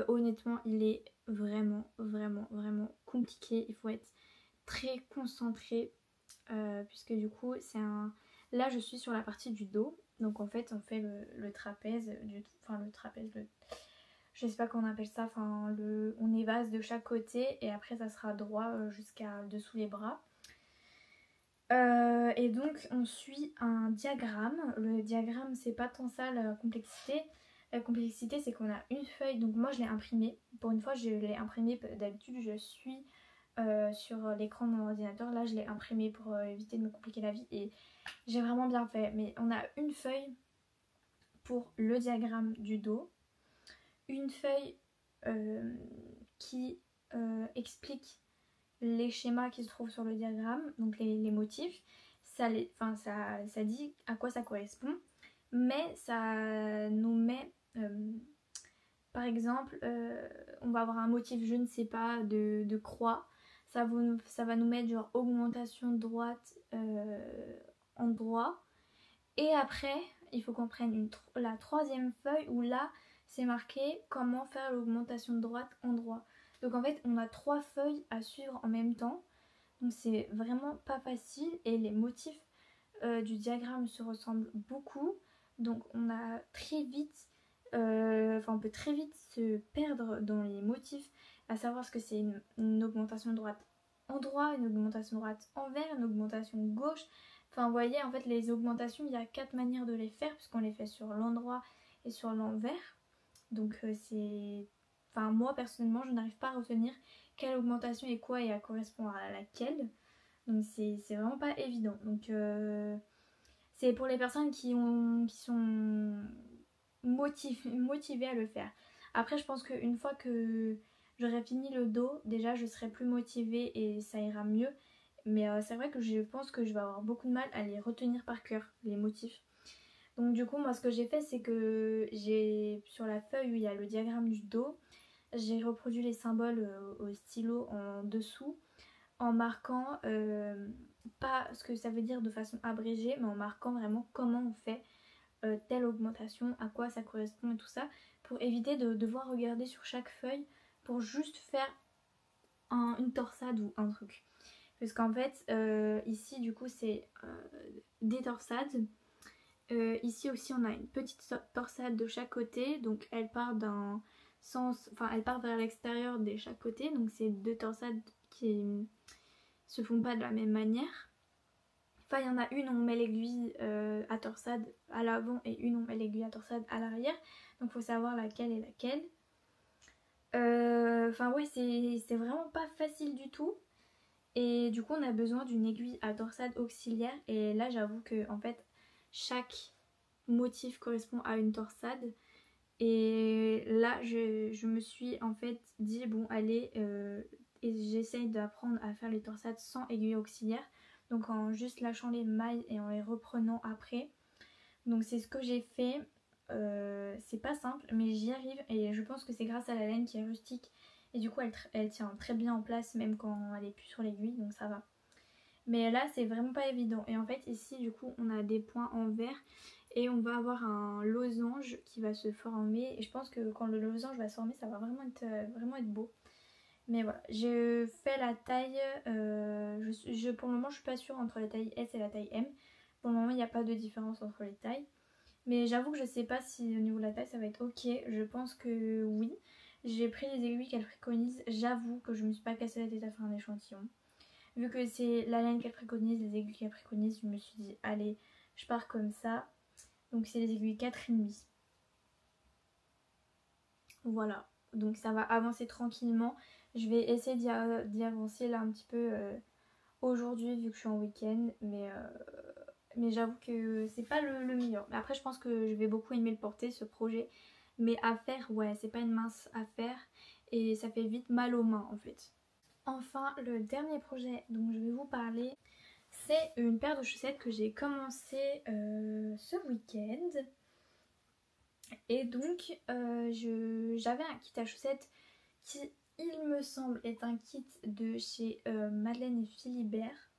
Honnêtement il est vraiment compliqué. Il faut être très concentré puisque du coup c'est un... Là je suis sur la partie du dos. Donc en fait on fait le trapèze, je sais pas comment on appelle ça, on évase de chaque côté et après ça sera droit jusqu'à dessous les bras. Et donc on suit un diagramme. Le diagramme c'est pas tant ça la complexité. La complexité c'est qu'on a une feuille, donc moi je l'ai imprimée. Pour une fois je l'ai imprimée, d'habitude je suis sur l'écran de mon ordinateur. Là je l'ai imprimée pour éviter de me compliquer la vie et j'ai vraiment bien fait. Mais on a une feuille pour le diagramme du dos, une feuille qui explique les schémas qui se trouvent sur le diagramme, donc les motifs. Ça dit à quoi ça correspond, mais ça nous met par exemple on va avoir un motif je ne sais pas de croix, ça va nous mettre genre augmentation droite en droit, et après il faut qu'on prenne la troisième feuille où là c'est marqué comment faire l'augmentation de droite en droit. Donc en fait on a 3 feuilles à suivre en même temps, donc c'est vraiment pas facile et les motifs du diagramme se ressemblent beaucoup, donc on a très vite on peut très vite se perdre dans les motifs, à savoir ce que c'est une augmentation de droite en droit, une augmentation de droite envers, une augmentation gauche. Enfin vous voyez en fait les augmentations il y a 4 manières de les faire puisqu'on les fait sur l'endroit et sur l'envers. Donc c'est... Enfin moi personnellement je n'arrive pas à retenir quelle augmentation est quoi et à correspond à laquelle. Donc c'est vraiment pas évident. Donc c'est pour les personnes qui sont motivées à le faire. Après je pense qu'une fois que j'aurai fini le dos, déjà je serai plus motivée et ça ira mieux. Mais c'est vrai que je pense que je vais avoir beaucoup de mal à les retenir par cœur, les motifs. Donc du coup moi ce que j'ai fait c'est que j'ai sur la feuille où il y a le diagramme du dos, j'ai reproduit les symboles au stylo en dessous en marquant pas ce que ça veut dire de façon abrégée, mais en marquant vraiment comment on fait telle augmentation, à quoi ça correspond et tout ça, pour éviter de devoir regarder sur chaque feuille pour juste faire une torsade ou un truc. Parce qu'en fait ici du coup c'est des torsades. Ici aussi on a une petite torsade de chaque côté, donc elle part d'un sens, enfin elle part vers l'extérieur de chaque côté, donc c'est 2 torsades se font pas de la même manière. Enfin, il y en a une, on met l'aiguille à torsade à l'avant et une, on met l'aiguille à torsade à l'arrière. Donc, il faut savoir laquelle est laquelle. Enfin, ouais, c'est vraiment pas facile du tout. Et du coup, on a besoin d'une aiguille à torsade auxiliaire. Et là, j'avoue que, en fait, chaque motif correspond à une torsade. Et là, je me suis en fait dit, bon, allez, et j'essaye d'apprendre à faire les torsades sans aiguille auxiliaire. Donc en juste lâchant les mailles et en les reprenant après. Donc c'est ce que j'ai fait. C'est pas simple, mais j'y arrive. Et je pense que c'est grâce à la laine qui est rustique. Et du coup, elle tient très bien en place, même quand elle est plus sur l'aiguille, donc ça va. Mais là, c'est vraiment pas évident. Et en fait, ici, du coup, on a des points en vert. Et on va avoir un losange qui va se former. Et je pense que quand le losange va se former, ça va vraiment être beau. Mais voilà, je fais la taille. Pour le moment, je suis pas sûre entre la taille S et la taille M. Pour le moment, il n'y a pas de différence entre les tailles. Mais j'avoue que je sais pas si au niveau de la taille, ça va être ok. Je pense que oui. J'ai pris les aiguilles qu'elle préconise. J'avoue que je me suis pas cassé la tête à faire un échantillon. Vu que c'est la laine qu'elle préconise, les aiguilles qu'elle préconise, je me suis dit, allez, je pars comme ça. Donc c'est les aiguilles 4,5. Voilà, donc ça va avancer tranquillement. Je vais essayer d'y avancer là un petit peu aujourd'hui vu que je suis en week-end. Mais j'avoue que c'est pas le meilleur. Mais après je pense que je vais beaucoup aimer le porter ce projet. Mais à faire, ouais, c'est pas une mince affaire. Et ça fait vite mal aux mains en fait. Enfin, le dernier projet dont je vais vous parler, c'est une paire de chaussettes que j'ai commencé ce week-end. Et donc j'avais un kit à chaussettes qui, il me semble, est un kit de chez Madeleine et Philibert.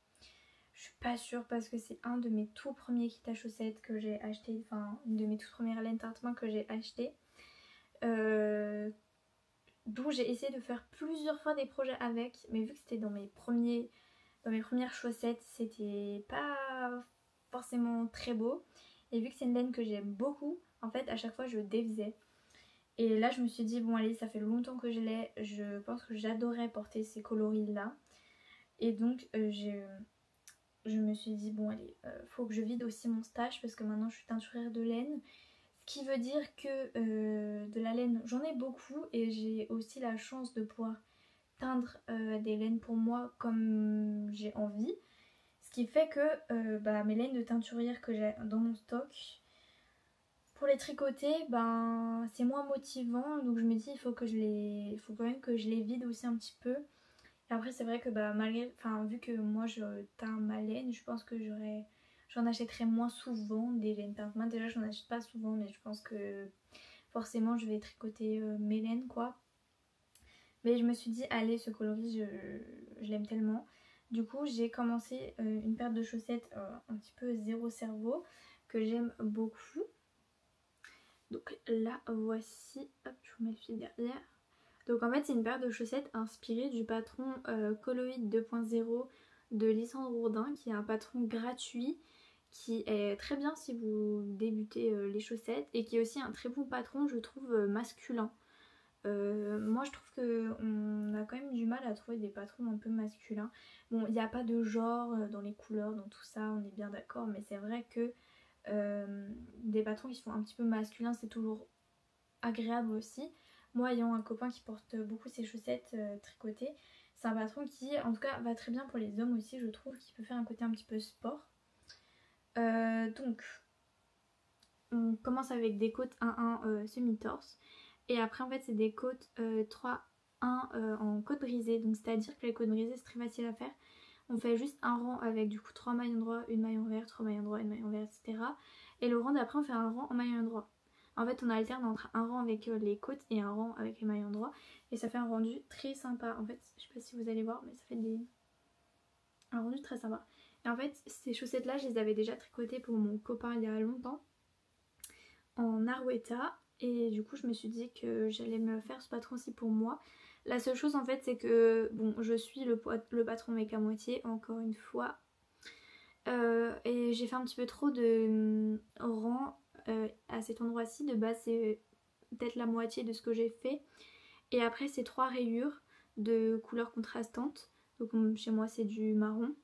Je suis pas sûre parce que c'est un de mes tout premiers kits à chaussettes que j'ai acheté, enfin une de mes toutes premières laines tarte-main que j'ai acheté. Donc j'ai essayé de faire plusieurs fois des projets avec, mais vu que c'était dans mes premières chaussettes, c'était pas forcément très beau. Et vu que c'est une laine que j'aime beaucoup, en fait à chaque fois je défaisais. Et là je me suis dit bon allez, ça fait longtemps que je l'ai, je pense que j'adorais porter ces coloris là. Et donc je me suis dit bon allez, faut que je vide aussi mon stash parce que maintenant je suis teinturière de laine. Ce qui veut dire que de la laine j'en ai beaucoup et j'ai aussi la chance de pouvoir teindre des laines pour moi comme j'ai envie. Ce qui fait que mes laines de teinturière que j'ai dans mon stock, pour les tricoter, ben c'est moins motivant. Donc je me dis il faut quand même que je les vide aussi un petit peu. Et après c'est vrai que vu que moi je teins ma laine, je pense que j'en achèterai moins souvent des laines teintes. Moi déjà j'en achète pas souvent, mais je pense que forcément je vais tricoter mes laines quoi. Mais je me suis dit allez, ce coloris je l'aime tellement. Du coup j'ai commencé une paire de chaussettes un petit peu zéro cerveau que j'aime beaucoup. Donc là voici, hop je vous mets le fil derrière. Donc en fait c'est une paire de chaussettes inspirée du patron Coloid 2.0 de Lysandre Bourdin, qui est un patron gratuit qui est très bien si vous débutez les chaussettes et qui est aussi un très bon patron je trouve masculin. Moi je trouve qu'on a quand même du mal à trouver des patrons un peu masculins. Bon, il n'y a pas de genre dans les couleurs, dans tout ça, on est bien d'accord, mais c'est vrai que des patrons qui sont un petit peu masculins, c'est toujours agréable aussi. Moi, ayant un copain qui porte beaucoup ses chaussettes tricotées, c'est un patron qui, en tout cas, va très bien pour les hommes aussi, je trouve, qui peut faire un côté un petit peu sport. Donc, on commence avec des côtes 1-1 semi-torse. Et après en fait c'est des côtes 3-1 en côte brisée. Donc c'est à dire que les côtes brisées c'est très facile à faire. On fait juste un rang avec du coup 3 mailles endroit, une maille envers, 3 mailles endroit, une maille envers, etc. Et le rang d'après on fait un rang en maille endroit. En fait on alterne entre un rang avec les côtes et un rang avec les mailles endroit. Et ça fait un rendu très sympa. En fait je sais pas si vous allez voir mais ça fait un rendu très sympa. Et en fait ces chaussettes là je les avais déjà tricotées pour mon copain il y a longtemps en Arweta. Et du coup je me suis dit que j'allais me faire ce patron ci pour moi. La seule chose en fait c'est que bon je suis le patron mais qu'à moitié encore une fois. Et j'ai fait un petit peu trop de rangs à cet endroit-ci. De base c'est peut-être la moitié de ce que j'ai fait. Et après c'est 3 rayures de couleurs contrastantes. Donc chez moi c'est du marron.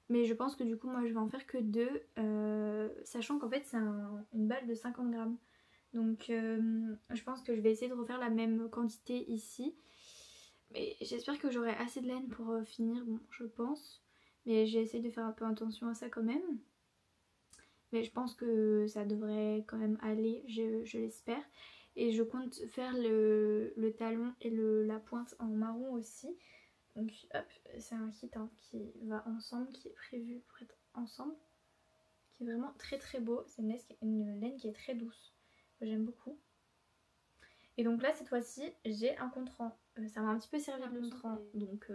Mais je pense que du coup moi je vais en faire que 2. Sachant qu'en fait c'est une balle de 50 grammes. Donc je pense que je vais essayer de refaire la même quantité ici. Mais j'espère que j'aurai assez de laine pour finir, bon je pense. Mais j'ai essayé de faire un peu attention à ça quand même. Mais je pense que ça devrait quand même aller, je l'espère. Et je compte faire le talon et la pointe en marron aussi. Donc hop, c'est un kit hein, qui va ensemble, qui est prévu pour être ensemble. Qui est vraiment très très beau. C'est une laine qui est très douce. J'aime beaucoup. Et donc là cette fois-ci j'ai un contrant. Ça m'a un petit peu servi de contrant. Donc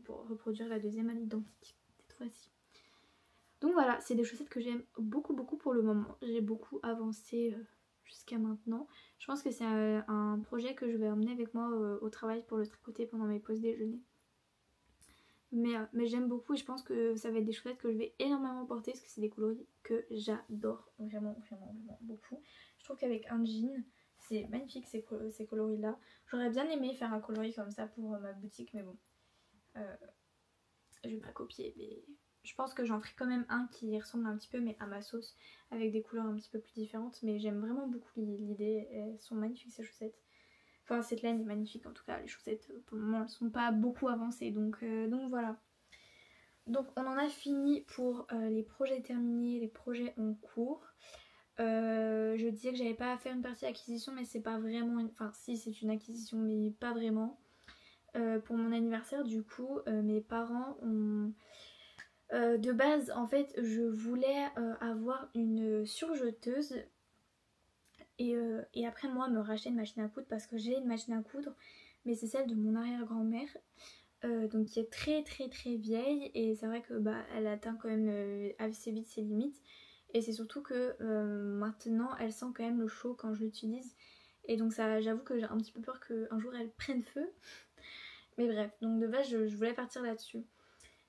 pour reproduire la deuxième à l'identique cette fois-ci. Donc voilà, c'est des chaussettes que j'aime beaucoup pour le moment. J'ai beaucoup avancé jusqu'à maintenant. Je pense que c'est un projet que je vais emmener avec moi au travail pour le tricoter pendant mes pauses déjeuner. Mais j'aime beaucoup et je pense que ça va être des chaussettes que je vais énormément porter parce que c'est des coloris que j'adore vraiment beaucoup. Je trouve qu'avec un jean, c'est magnifique ces coloris là. J'aurais bien aimé faire un coloris comme ça pour ma boutique mais bon. Je vais pas copier mais... Je pense que j'en ferai quand même un qui ressemble un petit peu mais à ma sauce avec des couleurs un petit peu plus différentes. Mais j'aime vraiment beaucoup l'idée, elles sont magnifiques ces chaussettes. Enfin cette laine est magnifique en tout cas, les chaussettes pour le moment elles sont pas beaucoup avancées donc voilà. Donc on en a fini pour les projets terminés, les projets en cours. Je disais que j'avais pas à faire une partie acquisition mais c'est pas vraiment, enfin si c'est une acquisition mais pas vraiment. Pour mon anniversaire du coup mes parents ont... de base en fait je voulais avoir une surjeteuse et après moi me racheter une machine à coudre parce que j'ai une machine à coudre mais c'est celle de mon arrière-grand-mère donc qui est très vieille et c'est vrai que bah elle atteint quand même assez vite ses limites et c'est surtout que maintenant elle sent quand même le chaud quand je l'utilise et donc ça j'avoue que j'ai un petit peu peur qu'un jour elle prenne feu mais bref donc de base je voulais partir là-dessus.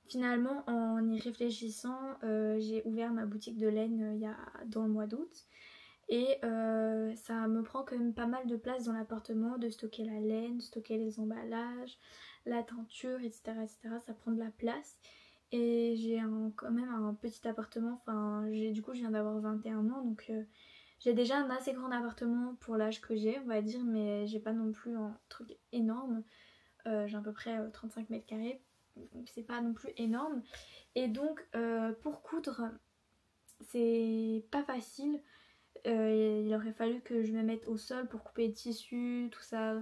Finalement, en y réfléchissant, j'ai ouvert ma boutique de laine dans le mois d'août. Et ça me prend quand même pas mal de place dans l'appartement de stocker la laine, stocker les emballages, la teinture, etc. Ça prend de la place. Et j'ai quand même un petit appartement. Enfin, du coup, je viens d'avoir 21 ans. Donc, j'ai déjà un assez grand appartement pour l'âge que j'ai, on va dire. Mais j'ai pas non plus un truc énorme. J'ai à peu près 35 mètres carrés. C'est pas non plus énorme et donc pour coudre c'est pas facile, il aurait fallu que je me mette au sol pour couper les tissus tout ça,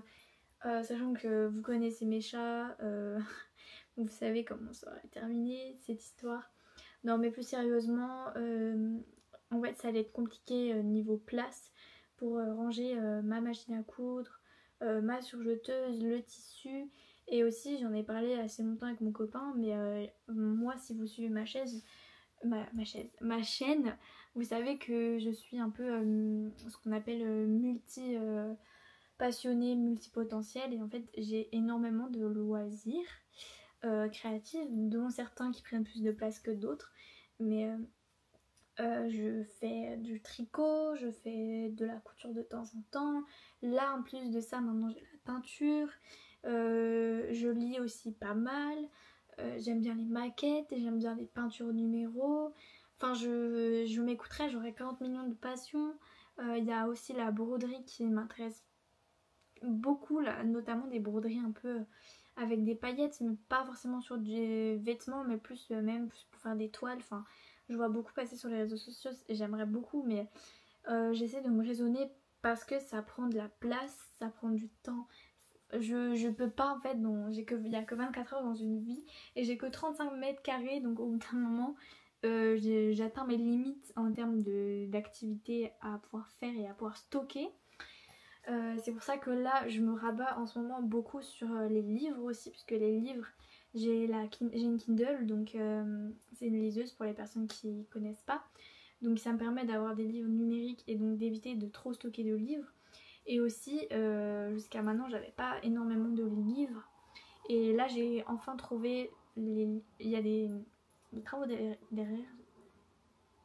sachant que vous connaissez mes chats, vous savez comment ça va terminer cette histoire. Non mais plus sérieusement en fait ça allait être compliqué niveau place pour ranger ma machine à coudre, ma surjeteuse, le tissu. Et aussi j'en ai parlé assez longtemps avec mon copain mais moi si vous suivez ma chaîne, vous savez que je suis un peu ce qu'on appelle multi passionnée, multipotentielle et en fait j'ai énormément de loisirs créatifs dont certains qui prennent plus de place que d'autres mais je fais du tricot, je fais de la couture de temps en temps. Là en plus de ça maintenant j'ai la peinture. Je lis aussi pas mal, j'aime bien les maquettes, j'aime bien les peintures numéros. Enfin je m'écouterais, j'aurais 40 millions de passions. Il y a aussi la broderie qui m'intéresse beaucoup, là, notamment des broderies un peu avec des paillettes, mais pas forcément sur des vêtements, mais plus même pour faire des toiles. Enfin, je vois beaucoup passer sur les réseaux sociaux et j'aimerais beaucoup, mais j'essaie de me raisonner parce que ça prend de la place, ça prend du temps. Je peux pas en fait, il y a que 24 heures dans une vie et j'ai que 35 mètres carrés donc au bout d'un moment j'atteins mes limites en termes d'activité à pouvoir faire et à pouvoir stocker. C'est pour ça que là je me rabats en ce moment beaucoup sur les livres aussi puisque les livres j'ai une Kindle donc c'est une liseuse pour les personnes qui connaissent pas donc ça me permet d'avoir des livres numériques et donc d'éviter de trop stocker de livres. Et aussi, jusqu'à maintenant, j'avais pas énormément de livres. Et là, j'ai enfin trouvé... Il y a des travaux derrière.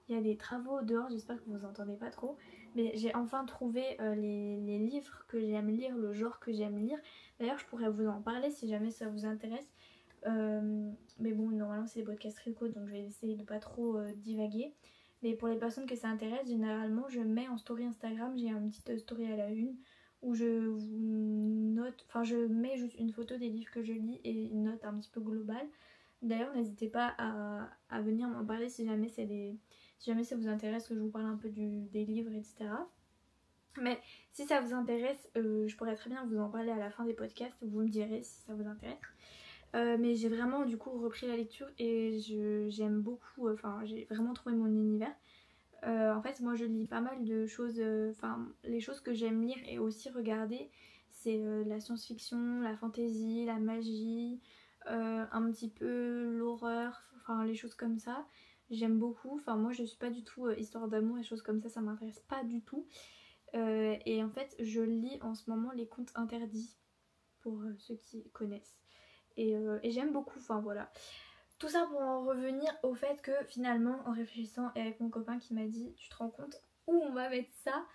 Il y a des travaux dehors, j'espère que vous entendez pas trop. Mais j'ai enfin trouvé les livres que j'aime lire, le genre que j'aime lire. D'ailleurs, je pourrais vous en parler si jamais ça vous intéresse. Mais bon, normalement c'est des podcasts très courts, donc je vais essayer de pas trop divaguer. Mais pour les personnes que ça intéresse, généralement je mets en story Instagram, j'ai une petite story à la une où je vous note, enfin je mets juste une photo des livres que je lis et une note un petit peu globale. D'ailleurs n'hésitez pas à venir m'en parler si jamais si jamais ça vous intéresse que je vous parle un peu des livres, etc. Mais si ça vous intéresse, je pourrais très bien vous en parler à la fin des podcasts, vous me direz si ça vous intéresse. Mais j'ai vraiment du coup repris la lecture et j'aime beaucoup, enfin j'ai vraiment trouvé mon univers. En fait moi je lis pas mal de choses, enfin les choses que j'aime lire et aussi regarder, c'est la science-fiction, la fantasy, la magie, un petit peu l'horreur, enfin les choses comme ça. J'aime beaucoup, enfin moi je suis pas du tout histoire d'amour et choses comme ça m'intéresse pas du tout. Et en fait je lis en ce moment les contes interdits pour ceux qui connaissent. Et j'aime beaucoup, enfin voilà. Tout ça pour en revenir au fait que finalement en réfléchissant et avec mon copain qui m'a dit tu te rends compte où on va mettre ça,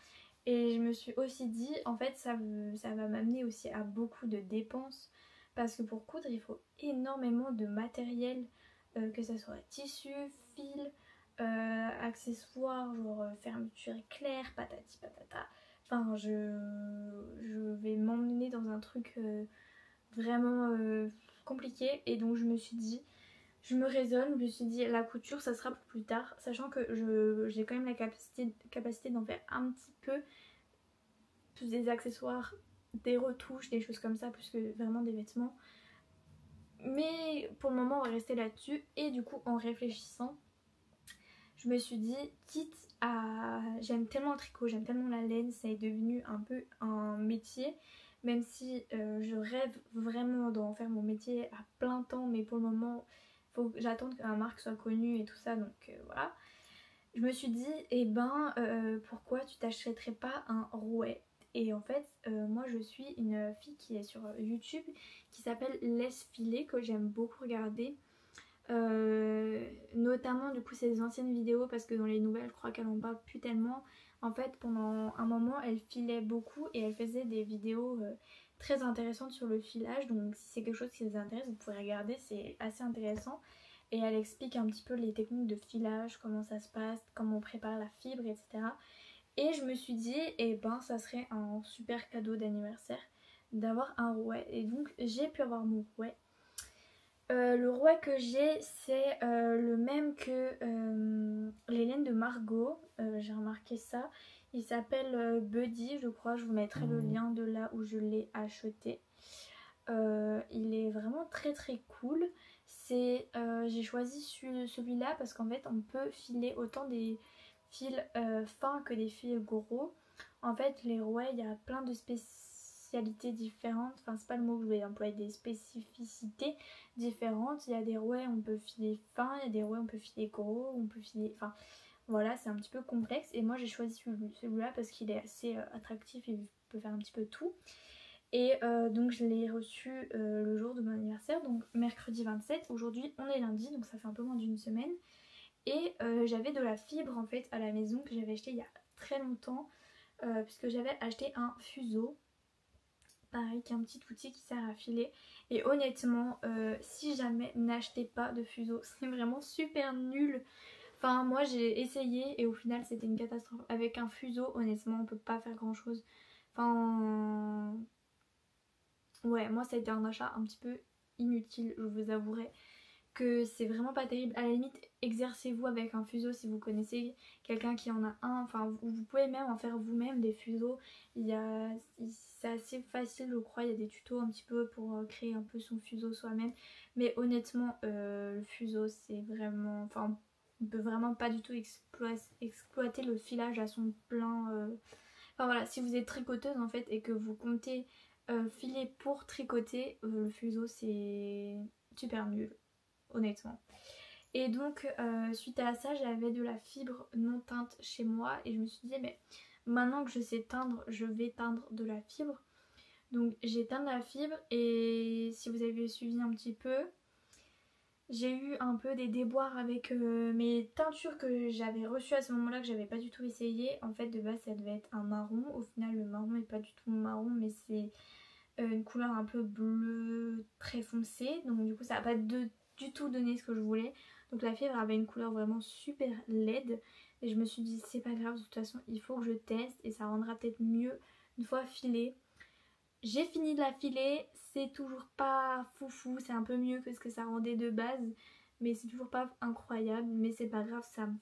et je me suis aussi dit en fait ça va m'amener aussi à beaucoup de dépenses parce que pour coudre il faut énormément de matériel, que ça soit tissu, fil, accessoires, genre fermeture éclair, patati patata. Enfin je vais m'emmener dans un truc vraiment compliqué, et donc je me suis dit, je me raisonne, je me suis dit la couture ça sera pour plus tard, sachant que j'ai quand même la capacité d'en faire un petit peu, plus des accessoires, des retouches, des choses comme ça, plus que vraiment des vêtements. Mais pour le moment on va rester là-dessus, et du coup en réfléchissant je me suis dit, quitte à... J'aime tellement le tricot, j'aime tellement la laine, ça est devenu un peu un métier, même si je rêve vraiment d'en faire mon métier à plein temps, mais pour le moment, faut que j'attende que ma marque soit connue et tout ça, donc voilà. Je me suis dit, eh ben, pourquoi tu t'achèterais pas un rouet? Et en fait, moi je suis une fille qui est sur YouTube, qui s'appelle Laisse Filer, que j'aime beaucoup regarder. Notamment du coup ces anciennes vidéos, parce que dans les nouvelles je crois qu'elle en parle plus tellement. En fait pendant un moment elle filait beaucoup et elle faisait des vidéos très intéressantes sur le filage, donc si c'est quelque chose qui vous intéresse vous pouvez regarder, c'est assez intéressant. Et elle explique un petit peu les techniques de filage, comment ça se passe, comment on prépare la fibre, etc. Et je me suis dit, eh ben ça serait un super cadeau d'anniversaire d'avoir un rouet, et donc j'ai pu avoir mon rouet. Le rouet que j'ai, c'est le même que les laines de Margot, j'ai remarqué ça. Il s'appelle Buddy, je crois, je vous mettrai le lien de là où je l'ai acheté. Il est vraiment très très cool. J'ai choisi celui-là parce qu'en fait on peut filer autant des fils fins que des fils gros. En fait les rouets, il y a plein de spécialités différentes, enfin c'est pas le mot que je vais employer, des spécificités différentes. Il y a des rouets on peut filer fin, il y a des rouets on peut filer gros, on peut filer... Enfin voilà, c'est un petit peu complexe, et moi j'ai choisi celui-là parce qu'il est assez attractif et il peut faire un petit peu tout. Et donc je l'ai reçu le jour de mon anniversaire, donc mercredi 27. Aujourd'hui on est lundi, donc ça fait un peu moins d'une semaine. Et j'avais de la fibre en fait à la maison que j'avais acheté il y a très longtemps, puisque j'avais acheté un fuseau, pareil, qui est un petit outil qui sert à filer. Et honnêtement, si jamais n'achetez pas de fuseau, c'est vraiment super nul. Enfin moi j'ai essayé et au final c'était une catastrophe. Avec un fuseau honnêtement on peut pas faire grand chose. Enfin... Ouais, moi ça a été un achat un petit peu inutile, je vous avouerai que c'est vraiment pas terrible. À la limite, exercez-vous avec un fuseau si vous connaissez quelqu'un qui en a un. Enfin, vous pouvez même en faire vous-même des fuseaux. C'est assez facile, je crois. Il y a des tutos un petit peu pour créer un peu son fuseau soi-même. Mais honnêtement, le fuseau, c'est vraiment... Enfin, on peut vraiment pas du tout exploiter le filage à son plein. Enfin voilà, si vous êtes tricoteuse en fait et que vous comptez filer pour tricoter, le fuseau c'est super nul, honnêtement. Et donc suite à ça j'avais de la fibre non teinte chez moi et je me suis dit mais maintenant que je sais teindre, je vais teindre de la fibre. Donc j'ai teint de la fibre, et si vous avez suivi un petit peu, j'ai eu un peu des déboires avec mes teintures que j'avais reçues à ce moment-là, que j'avais pas du tout essayé. En fait de base ça devait être un marron, au final le marron n'est pas du tout marron, mais c'est une couleur un peu bleu très foncé, donc du coup ça n'a pas du tout donné ce que je voulais. Donc la fibre avait une couleur vraiment super laide et je me suis dit c'est pas grave, de toute façon il faut que je teste et ça rendra peut-être mieux une fois filée. J'ai fini de la filer, c'est toujours pas foufou, c'est un peu mieux que ce que ça rendait de base, mais c'est toujours pas incroyable, mais c'est pas grave, ça me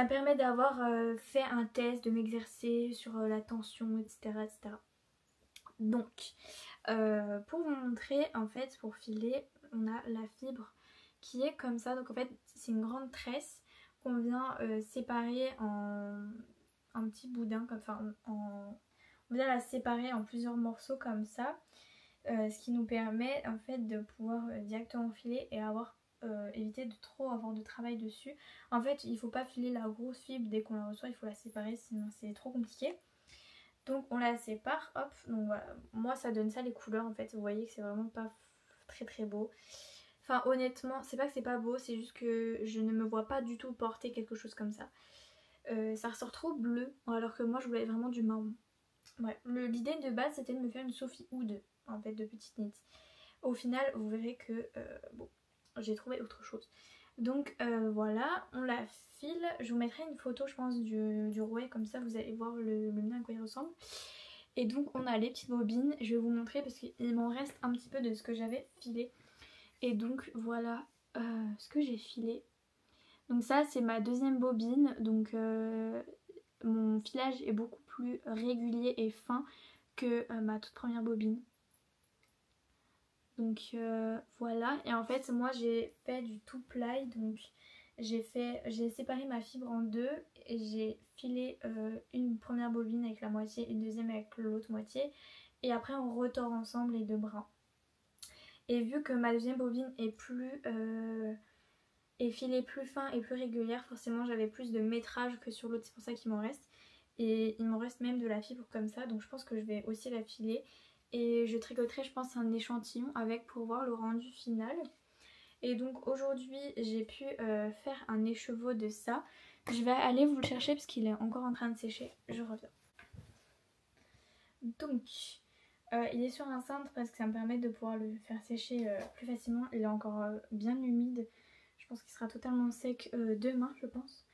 permet d'avoir fait un test, de m'exercer sur la tension, etc. etc. Donc, pour vous montrer, en fait, pour filer, on a la fibre qui est comme ça. Donc en fait, c'est une grande tresse qu'on vient séparer en petits boudins, on vient la séparer en plusieurs morceaux comme ça. Ce qui nous permet en fait de pouvoir directement filer et éviter de trop avoir de travail dessus. En fait, il ne faut pas filer la grosse fibre dès qu'on la reçoit, il faut la séparer, sinon c'est trop compliqué. Donc on la sépare, hop, donc voilà, moi ça donne ça les couleurs en fait, vous voyez que c'est vraiment pas très très beau. Enfin honnêtement, c'est pas que c'est pas beau, c'est juste que je ne me vois pas du tout porter quelque chose comme ça. Ça ressort trop bleu, alors que moi je voulais vraiment du marron. Ouais, l'idée de base c'était de me faire une Sophie Oud en fait de petite knit. Au final vous verrez que bon, j'ai trouvé autre chose. Donc voilà, on la file. Je vous mettrai une photo je pense du rouet, comme ça vous allez voir le mien à quoi il ressemble. Et donc on a les petites bobines, je vais vous montrer parce qu'il m'en reste un petit peu de ce que j'avais filé. Et donc voilà ce que j'ai filé. Donc ça c'est ma deuxième bobine, donc mon filage est beaucoup plus régulier et fin que ma toute première bobine. Donc voilà, et en fait moi j'ai fait du two ply, donc j'ai séparé ma fibre en deux et j'ai filé une première bobine avec la moitié, une deuxième avec l'autre moitié, et après on retord ensemble les deux brins. Et vu que ma deuxième bobine est filée plus fin et plus régulière, forcément j'avais plus de métrage que sur l'autre, c'est pour ça qu'il m'en reste. Et il m'en reste même de la fibre comme ça, donc je pense que je vais aussi la filer. Et je tricoterai je pense un échantillon avec pour voir le rendu final. Et donc aujourd'hui j'ai pu faire un écheveau de ça. Je vais aller vous le chercher parce qu'il est encore en train de sécher, je reviens. Donc il est sur un cintre parce que ça me permet de pouvoir le faire sécher plus facilement. Il est encore bien humide, je pense qu'il sera totalement sec demain je pense.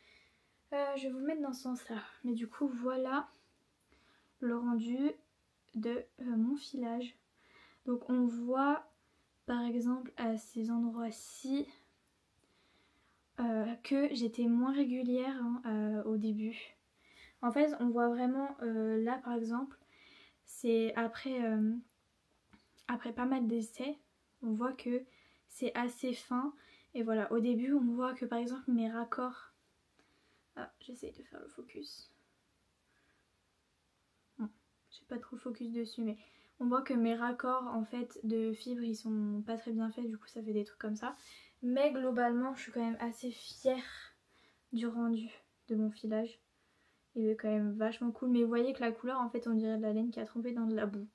Je vais vous le mettre dans ce sens là. Mais du coup voilà le rendu de mon filage. Donc on voit par exemple à ces endroits-ci que j'étais moins régulière au début. En fait on voit vraiment là par exemple, c'est après pas mal d'essais, on voit que c'est assez fin. Et voilà, au début on voit que par exemple mes raccords, j'essaye de faire le focus, bon, j'ai pas trop focus dessus, mais on voit que mes raccords en fait de fibres ils sont pas très bien faits, du coup ça fait des trucs comme ça. Mais globalement je suis quand même assez fière du rendu de mon filage. Il est quand même vachement cool, mais vous voyez que la couleur en fait on dirait de la laine qui a trempé dans de la boue.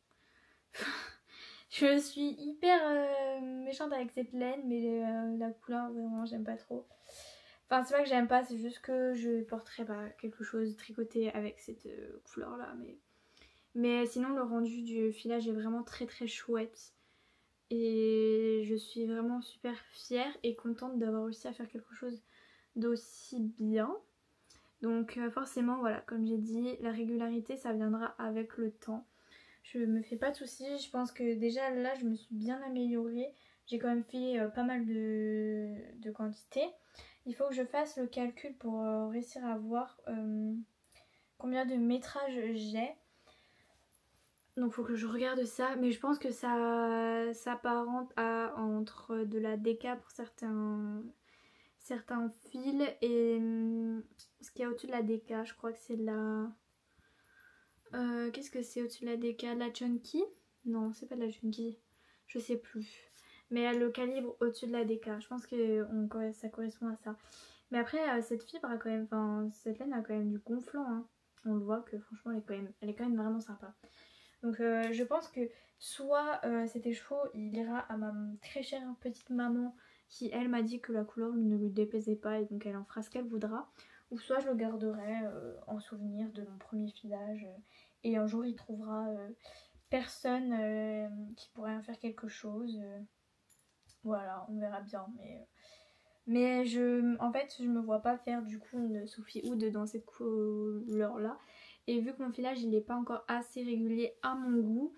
Je suis hyper méchante avec cette laine, mais la couleur vraiment j'aime pas trop. Enfin c'est pas que j'aime pas, c'est juste que je porterais pas quelque chose tricoté avec cette couleur là. Mais sinon le rendu du filage est vraiment très très chouette. Et je suis vraiment super fière et contente d'avoir réussi à faire quelque chose d'aussi bien. Donc forcément voilà, comme j'ai dit, la régularité ça viendra avec le temps. Je me fais pas de soucis, je pense que déjà là je me suis bien améliorée. J'ai quand même fait pas mal de quantité. Il faut que je fasse le calcul pour réussir à voir combien de métrage j'ai. Donc il faut que je regarde ça, mais je pense que ça s'apparente à entre de la DK pour certains fils et ce qu'il y a au-dessus de la DK, je crois que c'est de la... qu'est-ce que c'est au-dessus de la DK? De la Chunky? Non, c'est pas de la Chunky, je sais plus. Mais le calibre au-dessus de la DK, je pense que ça correspond à ça. Mais après, cette fibre a quand même, enfin cette laine a quand même du gonflant, hein. On le voit que franchement elle est quand même vraiment sympa. Donc je pense que soit cet écheveau il ira à ma très chère petite maman qui elle m'a dit que la couleur ne lui déplaisait pas et donc elle en fera ce qu'elle voudra, ou soit je le garderai en souvenir de mon premier filage et un jour il trouvera personne qui pourrait en faire quelque chose. Voilà, on verra bien. Mais en fait, je me vois pas faire du coup une Sophie Oud dans cette couleur là. Et vu que mon filage il n'est pas encore assez régulier à mon goût,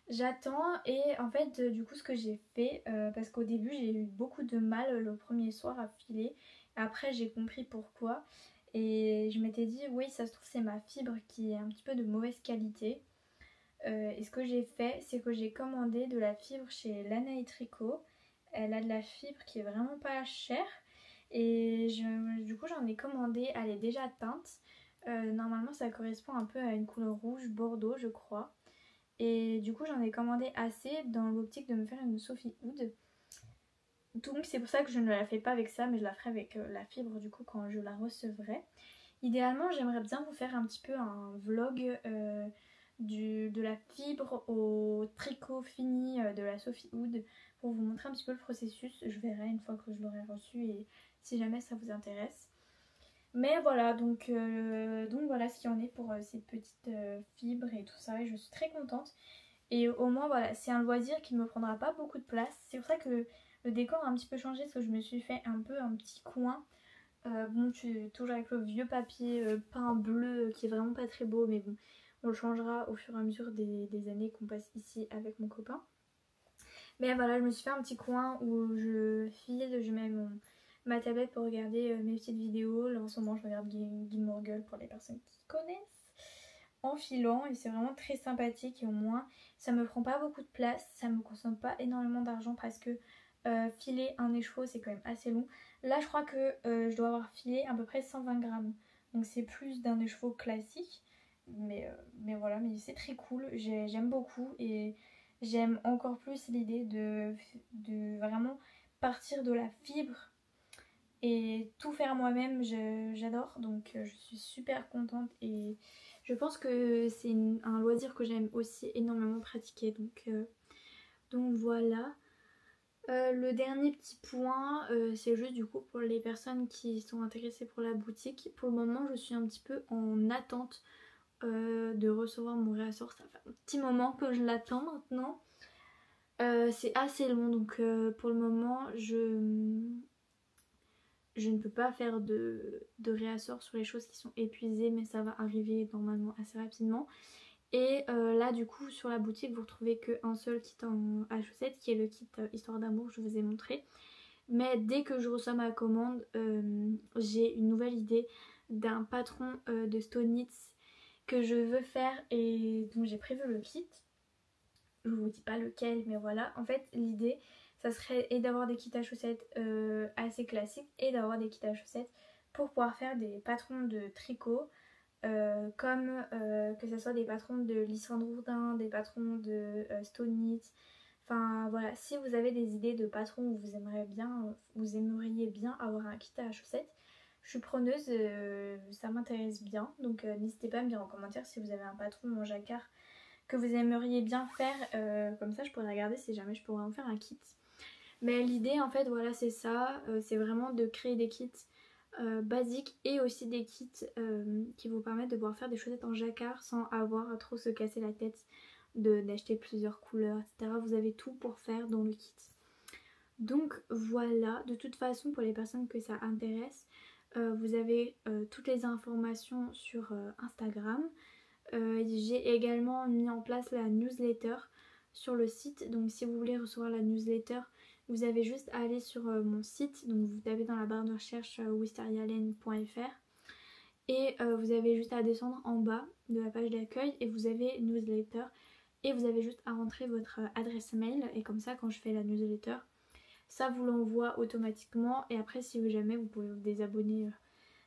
j'attends. Et en fait, du coup, ce que j'ai fait, parce qu'au début j'ai eu beaucoup de mal le premier soir à filer. Après, j'ai compris pourquoi. Et je m'étais dit, oui, ça se trouve, c'est ma fibre qui est un petit peu de mauvaise qualité. Et ce que j'ai fait, c'est que j'ai commandé de la fibre chez Lana et Tricot. Elle a de la fibre qui est vraiment pas chère. Et du coup, j'en ai commandé, elle est déjà teinte. Normalement, ça correspond un peu à une couleur rouge bordeaux, je crois. Et du coup, j'en ai commandé assez dans l'optique de me faire une Sophie Oud. Donc, c'est pour ça que je ne la fais pas avec ça, mais je la ferai avec la fibre du coup quand je la recevrai. Idéalement, j'aimerais bien vous faire un petit peu un vlog de la fibre au tricot fini de la Sophie Oud pour vous montrer un petit peu le processus. Je verrai une fois que je l'aurai reçu et si jamais ça vous intéresse. Mais voilà, donc voilà ce qu'il y en est pour ces petites fibres et tout ça. Et je suis très contente. Et au moins, voilà, c'est un loisir qui ne me prendra pas beaucoup de place. C'est pour ça que le décor a un petit peu changé parce que je me suis fait un peu un petit coin. Bon, toujours avec le vieux papier peint bleu qui est vraiment pas très beau, mais bon, on le changera au fur et à mesure des années qu'on passe ici avec mon copain. Mais voilà, je me suis fait un petit coin où je file, je mets ma tablette pour regarder mes petites vidéos. Là en ce moment, je regarde Gilmore Girl pour les personnes qui connaissent en filant et c'est vraiment très sympathique et au moins ça me prend pas beaucoup de place, ça me consomme pas énormément d'argent parce que filer un écheveau c'est quand même assez long. Là je crois que je dois avoir filé à peu près 120 grammes, donc c'est plus d'un écheveau classique, mais voilà, mais c'est très cool, j'aime beaucoup et j'aime encore plus l'idée de vraiment partir de la fibre et tout faire moi-même, j'adore, donc je suis super contente et je pense que c'est un loisir que j'aime aussi énormément pratiquer, donc voilà. Le dernier petit point, c'est juste du coup pour les personnes qui sont intéressées pour la boutique. Pour le moment, je suis un petit peu en attente de recevoir mon réassort. Ça fait un petit moment que je l'attends maintenant. C'est assez long, donc pour le moment, je ne peux pas faire de réassort sur les choses qui sont épuisées, mais ça va arriver normalement assez rapidement. Et là du coup sur la boutique vous retrouvez qu'un seul kit à chaussettes qui est le kit Histoire d'amour, je vous ai montré. Mais dès que je reçois ma commande, j'ai une nouvelle idée d'un patron de Stone Knits que je veux faire et donc j'ai prévu le kit. Je vous dis pas lequel, mais voilà. En fait l'idée ça serait d'avoir des kits à chaussettes assez classiques et d'avoir des kits à chaussettes pour pouvoir faire des patrons de tricot. Comme que ce soit des patrons de Lysandre Hourdin, des patrons de Stone Knits. Enfin voilà, si vous avez des idées de patrons où vous aimeriez bien avoir un kit à chaussettes, je suis preneuse, ça m'intéresse bien. Donc n'hésitez pas à me dire en commentaire si vous avez un patron en jacquard que vous aimeriez bien faire. Comme ça je pourrais regarder si jamais je pourrais en faire un kit. Mais l'idée en fait voilà c'est ça, c'est vraiment de créer des kits basiques et aussi des kits qui vous permettent de pouvoir faire des chaussettes en jacquard sans avoir à trop se casser la tête d'acheter plusieurs couleurs, etc. Vous avez tout pour faire dans le kit. Donc voilà, de toute façon pour les personnes que ça intéresse, vous avez toutes les informations sur Instagram. J'ai également mis en place la newsletter sur le site, donc si vous voulez recevoir la newsletter, vous avez juste à aller sur mon site, donc vous tapez dans la barre de recherche wistarialen.fr et vous avez juste à descendre en bas de la page d'accueil et vous avez newsletter et vous avez juste à rentrer votre adresse mail et comme ça quand je fais la newsletter, ça vous l'envoie automatiquement et après si jamais vous pouvez vous désabonner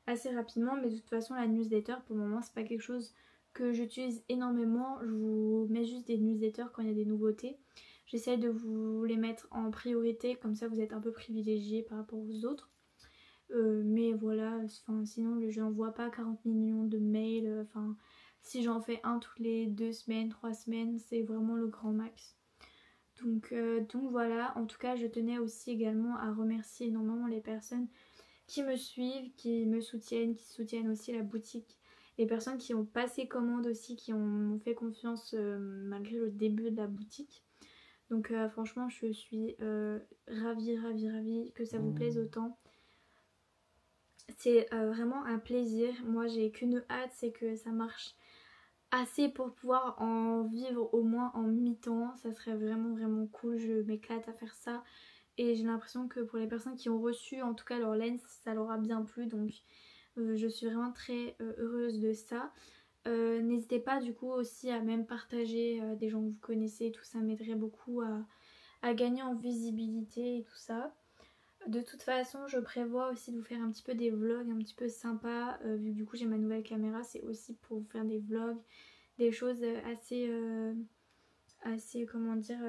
assez rapidement, mais de toute façon la newsletter pour le moment c'est pas quelque chose que j'utilise énormément, je vous mets juste des newsletters quand il y a des nouveautés. J'essaie de vous les mettre en priorité, comme ça vous êtes un peu privilégiés par rapport aux autres. Mais voilà, sinon je n'envoie pas 40 millions de mails. Si j'en fais un toutes les 2 semaines, 3 semaines, c'est vraiment le grand max. Donc voilà, en tout cas je tenais aussi également à remercier énormément les personnes qui me suivent, qui me soutiennent, qui soutiennent aussi la boutique les personnes qui ont passé commande aussi, qui m'ont fait confiance malgré le début de la boutique. Donc franchement je suis ravie que ça vous plaise autant. C'est vraiment un plaisir. Moi j'ai qu'une hâte, c'est que ça marche assez pour pouvoir en vivre au moins en mi-temps. Ça serait vraiment cool, je m'éclate à faire ça. Et j'ai l'impression que pour les personnes qui ont reçu en tout cas leur lens, ça leur a bien plu. Donc je suis vraiment très heureuse de ça. N'hésitez pas du coup aussi à même partager des gens que vous connaissez, tout ça m'aiderait beaucoup à gagner en visibilité et tout ça. De toute façon je prévois aussi de vous faire un petit peu des vlogs un petit peu sympas, vu que du coup j'ai ma nouvelle caméra, c'est aussi pour vous faire des vlogs, des choses assez comment dire,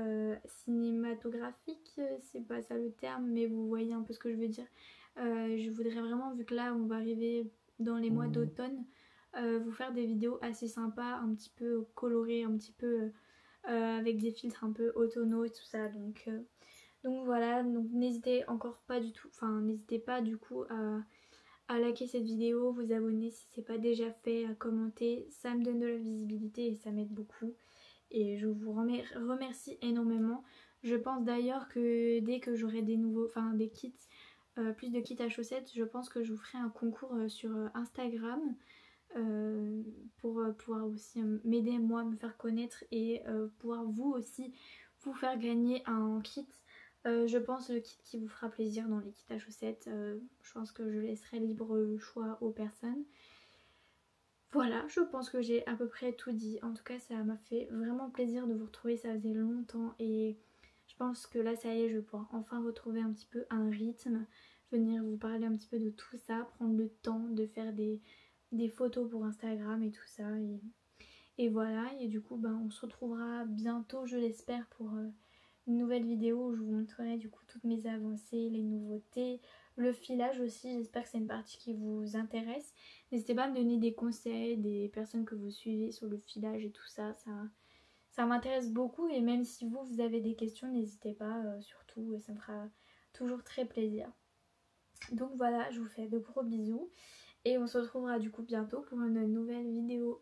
cinématographiques, c'est pas ça le terme mais vous voyez un peu ce que je veux dire. Je voudrais vraiment, vu que là on va arriver dans les mois d'automne, vous faire des vidéos assez sympas, un petit peu colorées, un petit peu avec des filtres un peu automnaux et tout ça. Donc voilà, donc n'hésitez encore pas du tout, enfin n'hésitez pas du coup à liker cette vidéo, vous abonner si c'est pas déjà fait, à commenter, ça me donne de la visibilité et ça m'aide beaucoup. Et je vous remercie énormément. Je pense d'ailleurs que dès que j'aurai des nouveaux, enfin des kits, plus de kits à chaussettes, je pense que je vous ferai un concours sur Instagram pour pouvoir aussi m'aider moi à me faire connaître et pouvoir vous aussi vous faire gagner un kit. Je pense le kit qui vous fera plaisir dans les kits à chaussettes. Je pense que je laisserai libre choix aux personnes. Voilà, je pense que j'ai à peu près tout dit. En tout cas, ça m'a fait vraiment plaisir de vous retrouver, ça faisait longtemps et je pense que là, ça y est, je vais pouvoir enfin retrouver un petit peu un rythme, venir vous parler un petit peu de tout ça, prendre le temps de faire des photos pour Instagram et tout ça. Et voilà, et du coup, ben, on se retrouvera bientôt, je l'espère, pour une nouvelle vidéo où je vous montrerai du coup toutes mes avancées, les nouveautés, le filage aussi. J'espère que c'est une partie qui vous intéresse. N'hésitez pas à me donner des conseils, des personnes que vous suivez sur le filage et tout ça. Ça m'intéresse beaucoup et même si vous avez des questions, n'hésitez pas surtout, ça me fera toujours très plaisir. Donc voilà, je vous fais de gros bisous et on se retrouvera du coup bientôt pour une nouvelle vidéo.